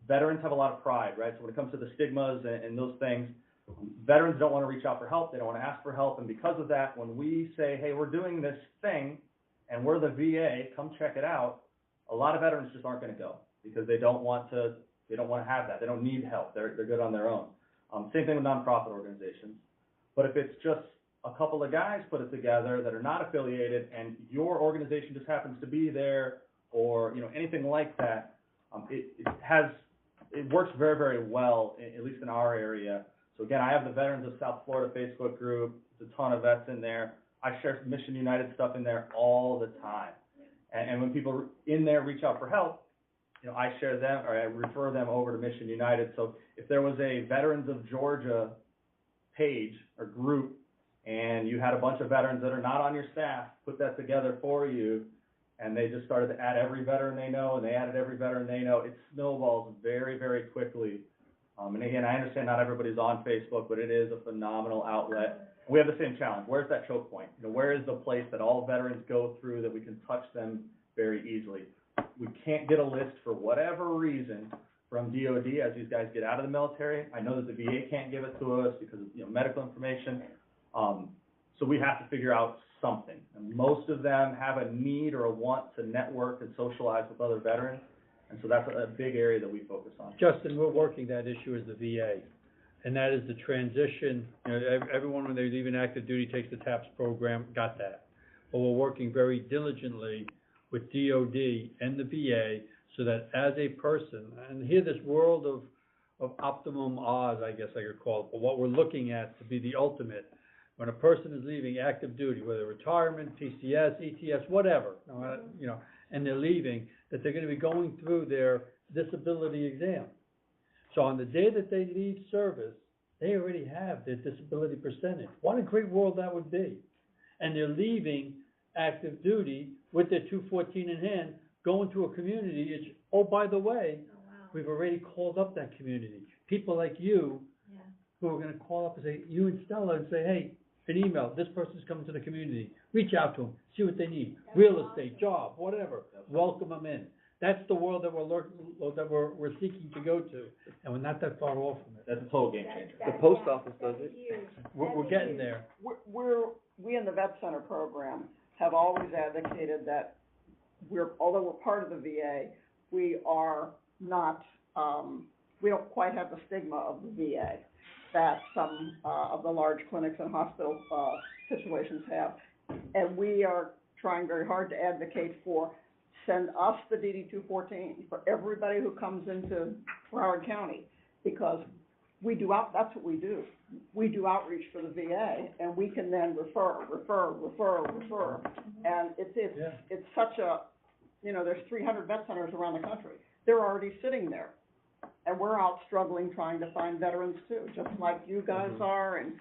Veterans have a lot of pride, right? So when it comes to the stigmas and those things, veterans don't want to reach out for help. They don't want to ask for help. And because of that, when we say, hey, we're doing this thing and we're the VA, come check it out, a lot of veterans just aren't going to go because they don't want to have that. They don't need help. They're good on their own. Same thing with nonprofit organizations. But if it's just a couple of guys put it together that are not affiliated and your organization just happens to be there or, anything like that, it works very, very well, at least in our area. So again, I have the Veterans of South Florida Facebook group. There's a ton of vets in there. I share Mission United stuff in there all the time. And when people in there reach out for help, I share them or I refer them over to Mission United. So if there was a Veterans of Georgia page or group and you had a bunch of veterans that are not on your staff, put that together for you, and they just started to add every veteran they know, and they added every veteran they know, it snowballs very, very quickly. And again, I understand not everybody's on Facebook, but it is a phenomenal outlet. We have the same challenge. Where's that choke point? Where is the place that all veterans go through that we can touch them very easily? We can't get a list for whatever reason from DOD as these guys get out of the military. I know that the VA can't give it to us because of medical information. So we have to figure out something. And most of them have a need or a want to network and socialize with other veterans. And so that's a big area that we focus on. Justin, we're working that issue as the VA, and that is the transition. Everyone when they leave an active duty takes the TAPS program, got that. But we're working very diligently with DOD and the VA so that as a person, and here this world of optimum odds, I guess I could call it, but what we're looking at to be the ultimate, when a person is leaving active duty, whether retirement, PCS, ETS, whatever, and they're leaving, that they're going to be going through their disability exam. So on the day that they leave service, they already have their disability percentage. What a great world that would be. And they're leaving active duty with their 214 in hand, going to a community. It's, oh, by the way, we've already called up that community. People like you who are going to call up and say, you and Stella, and say, hey, an email, this person's coming to the community. Reach out to them, see what they need. Real estate, job, whatever. Welcome them in. That's the world that we're seeking to go to, and we're not that far off from it. That's a total game changer. The post office does it. We're getting there. We in the Vet Center program have always advocated that although we're part of the VA, we are not, we don't quite have the stigma of the VA that some of the large clinics and hospital situations have. And we are trying very hard to advocate for send us the DD-214 for everybody who comes into Broward County, because we do that's what we do. We do outreach for the VA, and we can then refer. And it's such a, there's 300 vet centers around the country. They're already sitting there. And we're out struggling trying to find veterans too, just like you guys are, and,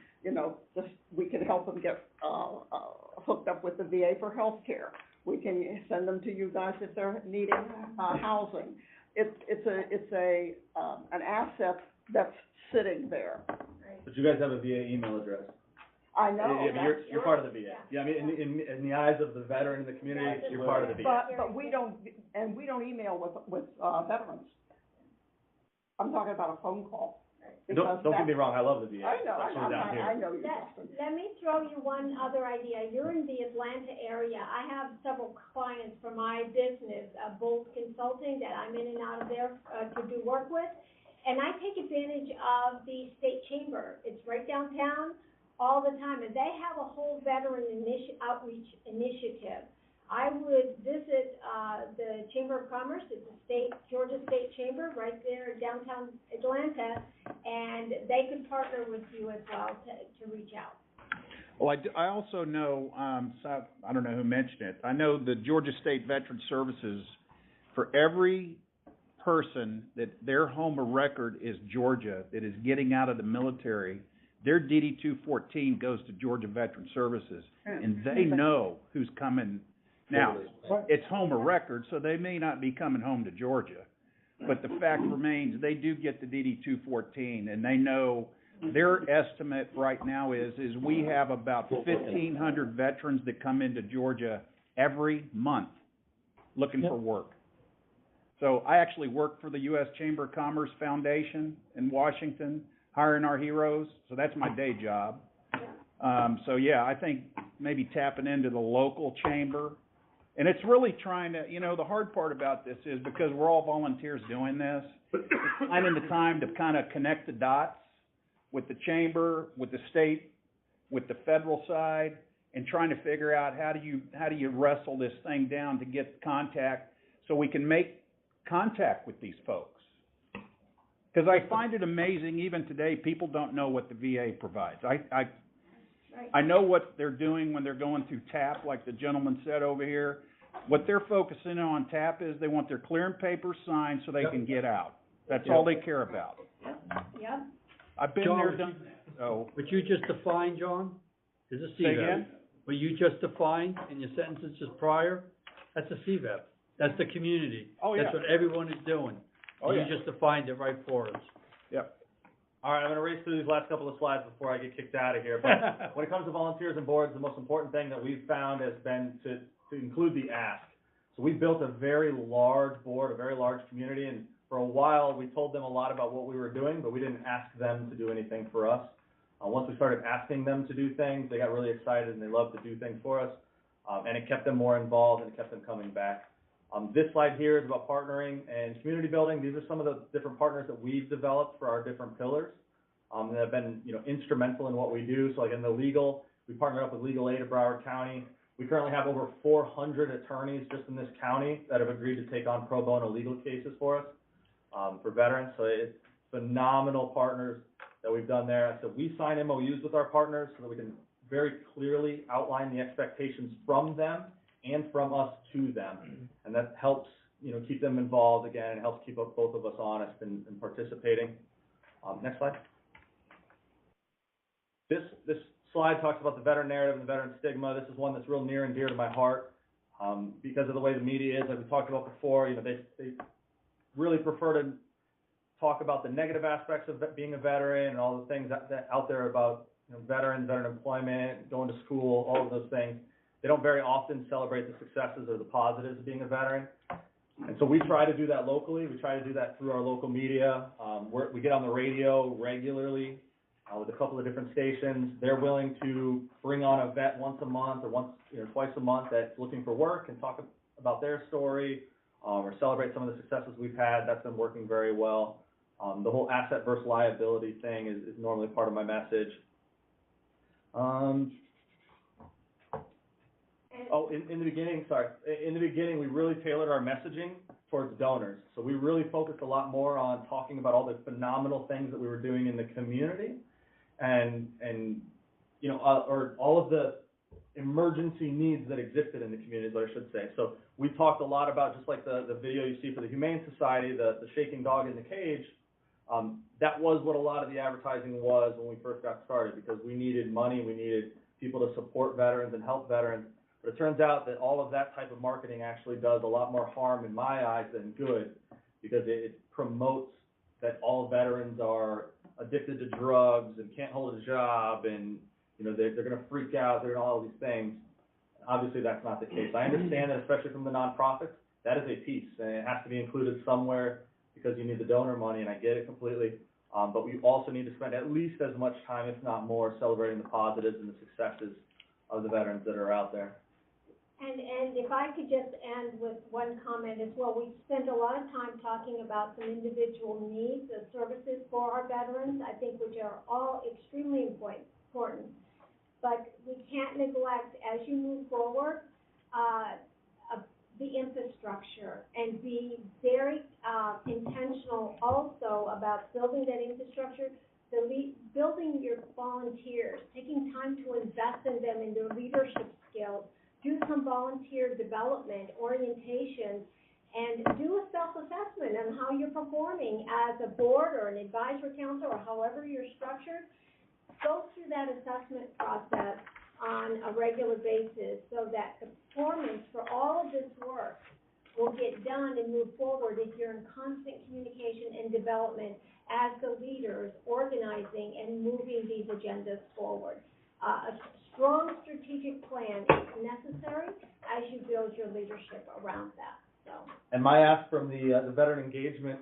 just we can help them get hooked up with the VA for health care. We can send them to you guys if they're needing housing. It's an asset that's sitting there. But you guys have a VA email address. I know. You're part of the VA. Yeah, I mean, in the eyes of the veteran in the community, you're part of the VA. But we don't email with veterans. I'm talking about a phone call. Don't get me wrong, I love the VA. I know, especially down here. I know you, Justin. Let me throw you one other idea. You're in the Atlanta area. I have several clients for my business, Bolt Consulting, that I'm in and out of there to do work with. And I take advantage of the state chamber. It's right downtown all the time. And they have a whole veteran outreach initiative. I would visit the Chamber of Commerce. It's a Georgia State Chamber right there in downtown Atlanta, and they could partner with you as well to reach out. Well, I also know, so I don't know who mentioned it. I know the Georgia State Veteran Services, for every person that their home of record is Georgia, that is getting out of the military, their DD-214 goes to Georgia Veteran Services, and they know who's coming. Now, it's home of record, so they may not be coming home to Georgia, but the fact remains they do get the DD-214, and they know their estimate right now is we have about 1,500 veterans that come into Georgia every month looking for work. So I actually work for the U.S. Chamber of Commerce Foundation in Washington, hiring our heroes, so that's my day job. So yeah, I think maybe tapping into the local chamber. And it's really trying to, the hard part about this is because we're all volunteers doing this, it's finding the time to kind of connect the dots with the chamber, with the state, with the federal side, and trying to figure out how do you wrestle this thing down to get contact so we can make contact with these folks. Because I find it amazing, even today, people don't know what the VA provides. I know what they're doing when they're going through TAP, like the gentleman said over here. What they're focusing on TAP is they want their clearing papers signed so they can get out. That's all they care about. Yep. I've been John, there, done that. So, What you just defined, John, is a say CVEB. again? What you just defined in your sentences just prior, that's a CVEB. That's the community. Oh, yeah. That's what everyone is doing. Oh, And yeah. You just defined it right for us. Yep. All right, I'm gonna race through these last couple of slides before I get kicked out of here. But when it comes to volunteers and boards, the most important thing that we've found has been to include the ask. So we built a very large board, a very large community, and for a while we told them a lot about what we were doing, but we didn't ask them to do anything for us. Once we started asking them to do things, they got really excited and they loved to do things for us, and it kept them more involved and it kept them coming back. This slide here is about partnering and community building. These are some of the different partners that we've developed for our different pillars that have been, instrumental in what we do. So like in the legal, we partnered up with Legal Aid of Broward County. We currently have over 400 attorneys just in this county that have agreed to take on pro bono legal cases for us, for veterans. So it's phenomenal partners that we've done there. So we sign MOUs with our partners so that we can very clearly outline the expectations from them and from us to them. And that helps, keep them involved again, and helps keep both of us honest and participating. Next slide. This slide talks about the veteran narrative and the veteran stigma. This is one that's real near and dear to my heart, because of the way the media is, like we talked about before. They really prefer to talk about the negative aspects of being a veteran and all the things that out there about veterans, veteran employment, going to school, all of those things. They don't very often celebrate the successes or the positives of being a veteran. And so we try to do that locally. We try to do that through our local media. We get on the radio regularly with a couple of different stations. They're willing to bring on a vet once a month or twice a month that's looking for work and talk about their story, or celebrate some of the successes we've had. That's been working very well. The whole asset versus liability thing is normally part of my message. In the beginning, we really tailored our messaging towards donors. So we really focused a lot more on talking about all the phenomenal things that we were doing in the community, and or all of the emergency needs that existed in the community, is what I should say. So we talked a lot about, just like the video you see for the Humane Society, the shaking dog in the cage. That was what a lot of the advertising was when we first got started, because we needed money, we needed people to support veterans and help veterans. But it turns out that all of that type of marketing actually does a lot more harm in my eyes than good, because it promotes that all veterans are addicted to drugs and can't hold a job, and they're going to freak out, they're going to all these things. Obviously, that's not the case. I understand that, especially from the nonprofits, that is a piece, and it has to be included somewhere, because you need the donor money, and I get it completely. But we also need to spend at least as much time, if not more, celebrating the positives and the successes of the veterans that are out there. And if I could just end with one comment as well, we spent a lot of time talking about some individual needs of services for our veterans, I think, which are all extremely important. But we can't neglect, as you move forward, the infrastructure, and be very intentional also about building that infrastructure, building your volunteers, taking time to invest in them in their leadership skills, do some volunteer development, orientation, and do a self-assessment on how you're performing as a board or an advisory council or however you're structured. Go through that assessment process on a regular basis so that the performance for all of this work will get done and move forward if you're in constant communication and development as the leaders organizing and moving these agendas forward. A strong strategic plan is necessary as you build your leadership around that. So. And my ask from the Veteran Engagement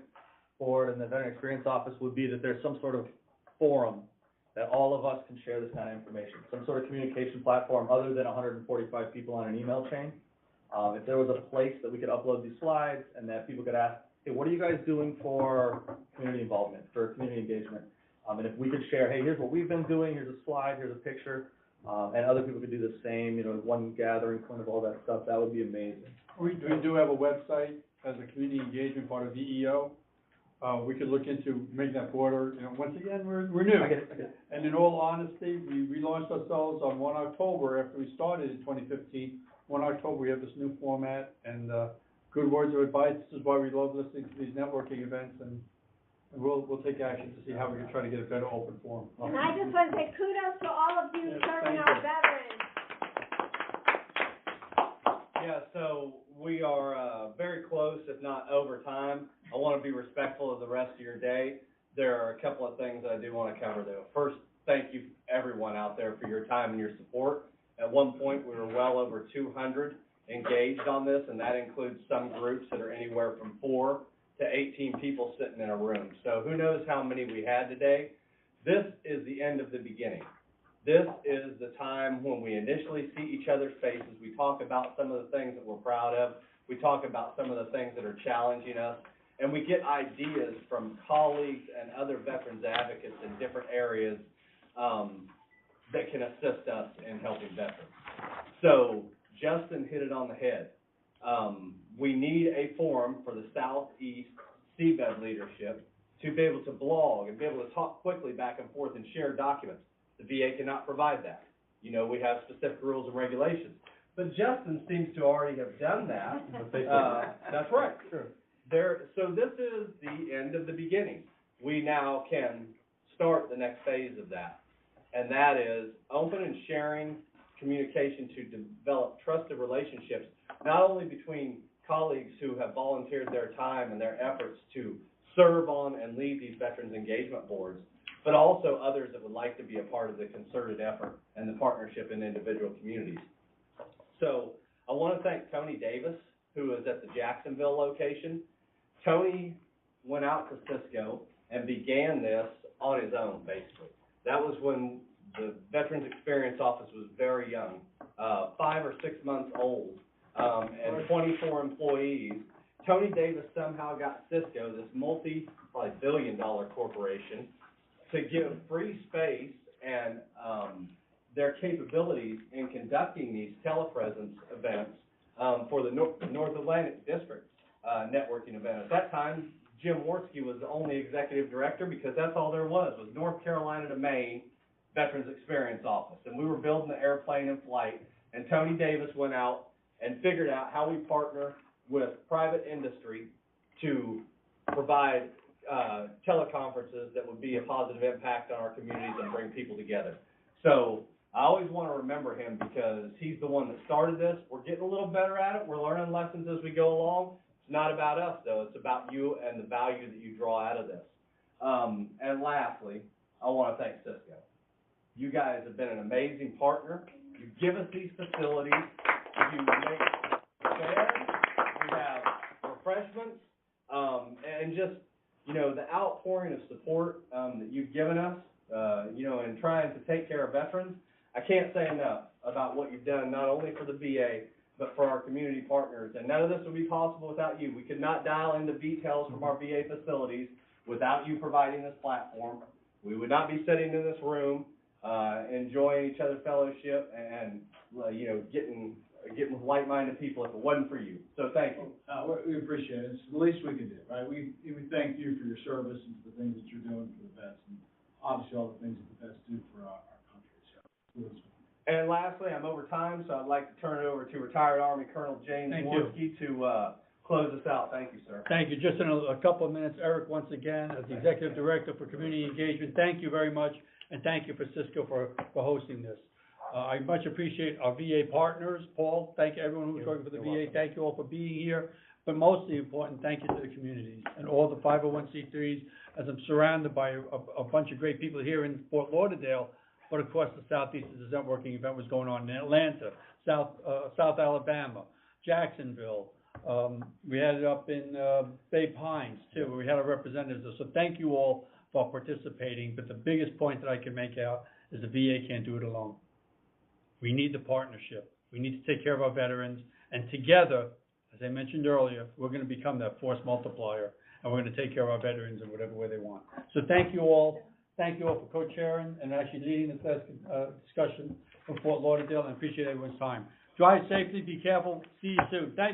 Board and the Veteran Experience Office would be that there's some sort of forum that all of us can share this kind of information, some sort of communication platform other than 145 people on an email chain. If there was a place that we could upload these slides and that people could ask, hey, what are you guys doing for community involvement, for community engagement? And if we could share, hey, here's what we've been doing, here's a slide, here's a picture, and other people could do the same, one gathering point of all that stuff, that would be amazing. We do have a website as a community engagement part of VEO. We could look into making that broader. Once again, we're new. I get it. And in all honesty, we relaunched ourselves on 1 October after we started in 2015. 1 October, we have this new format and good words of advice. This is why we love listening to these networking events, and we'll take action to see how we can try to get a better open forum. And I just want to say kudos to all of you serving our veterans. Yeah, so we are very close, if not over time. I want to be respectful of the rest of your day. There are a couple of things I do want to cover, though. First, thank you everyone out there for your time and your support. At one point, we were well over 200 engaged on this, and that includes some groups that are anywhere from 4 to 18 people sitting in a room. So who knows how many we had today. This is the end of the beginning. This is the time when we initially see each other's faces. We talk about some of the things that we're proud of. We talk about some of the things that are challenging us. And we get ideas from colleagues and other veterans advocates in different areas that can assist us in helping veterans. So Justin hit it on the head. We need a forum for the Southeast CVEB leadership to be able to blog and be able to talk quickly back and forth and share documents. The VA cannot provide that. We have specific rules and regulations. But Justin seems to already have done that. That's right. Sure. So this is the end of the beginning. We now can start the next phase of that. And that is open and sharing communication to develop trusted relationships, not only between colleagues who have volunteered their time and their efforts to serve on and lead these veterans engagement boards, but also others that would like to be a part of the concerted effort and the partnership in individual communities. So I want to thank Tony Davis, who is at the Jacksonville location. Tony went out to Cisco and began this on his own, basically. That was when the Veterans Experience Office was very young, 5 or 6 months old, and 24 employees. Tony Davis somehow got Cisco, this probably billion-dollar corporation, to give free space and their capabilities in conducting these telepresence events for the North Atlantic District networking event. At that time, Jim Worski was the only executive director because that's all there was North Carolina to Maine Veterans Experience Office. And we were building the airplane in flight, and Tony Davis went out and figured out how we partner with private industry to provide teleconferences that would be a positive impact on our communities and bring people together. So I always want to remember him because he's the one that started this. We're getting a little better at it. We're learning lessons as we go along. It's not about us, though. It's about you and the value that you draw out of this. And lastly, I want to thank Cisco. You guys have been an amazing partner. You give us these facilities. You make fair. We have refreshments. And just you know, the outpouring of support, that you've given us, you know, in trying to take care of veterans. I can't say enough about what you've done, not only for the VA, but for our community partners. And none of this would be possible without you. We could not dial into details from our VA facilities without you providing this platform. We would not be sitting in this room, enjoying each other's fellowship and, you know, getting with like-minded people if it wasn't for you. So thank you. We appreciate it. It's the least we can do, right? We thank you for your service and for the things that you're doing for the vets, and obviously all the things that the vets do for our country. So, And lastly, I'm over time, so I'd like to turn it over to retired Army Colonel James Thank you. Worski to close us out. Thank you, sir. Thank you. Just in a couple of minutes, Eric, once again, as the Executive Director for Community Engagement, thank you very much, and thank you for Cisco for hosting this. I much appreciate our VA partners. Paul, thank you, everyone who's working for the VA. Welcome. Thank you all for being here. But mostly important, thank you to the communities and all the 501c3s, as I'm surrounded by a bunch of great people here in Fort Lauderdale, but of course the Southeast, the networking event was going on in Atlanta, South Alabama, Jacksonville. We had it up in Bay Pines too, where we had our representatives there. So thank you all for participating. But the biggest point that I can make out is the VA can't do it alone. We need the partnership. We need to take care of our veterans, and together, as I mentioned earlier, we're going to become that force multiplier, and we're going to take care of our veterans in whatever way they want. So thank you all. Thank you all for co-chairing and actually leading this discussion from Fort Lauderdale, and appreciate everyone's time. Drive safely, be careful, see you soon. Thank you.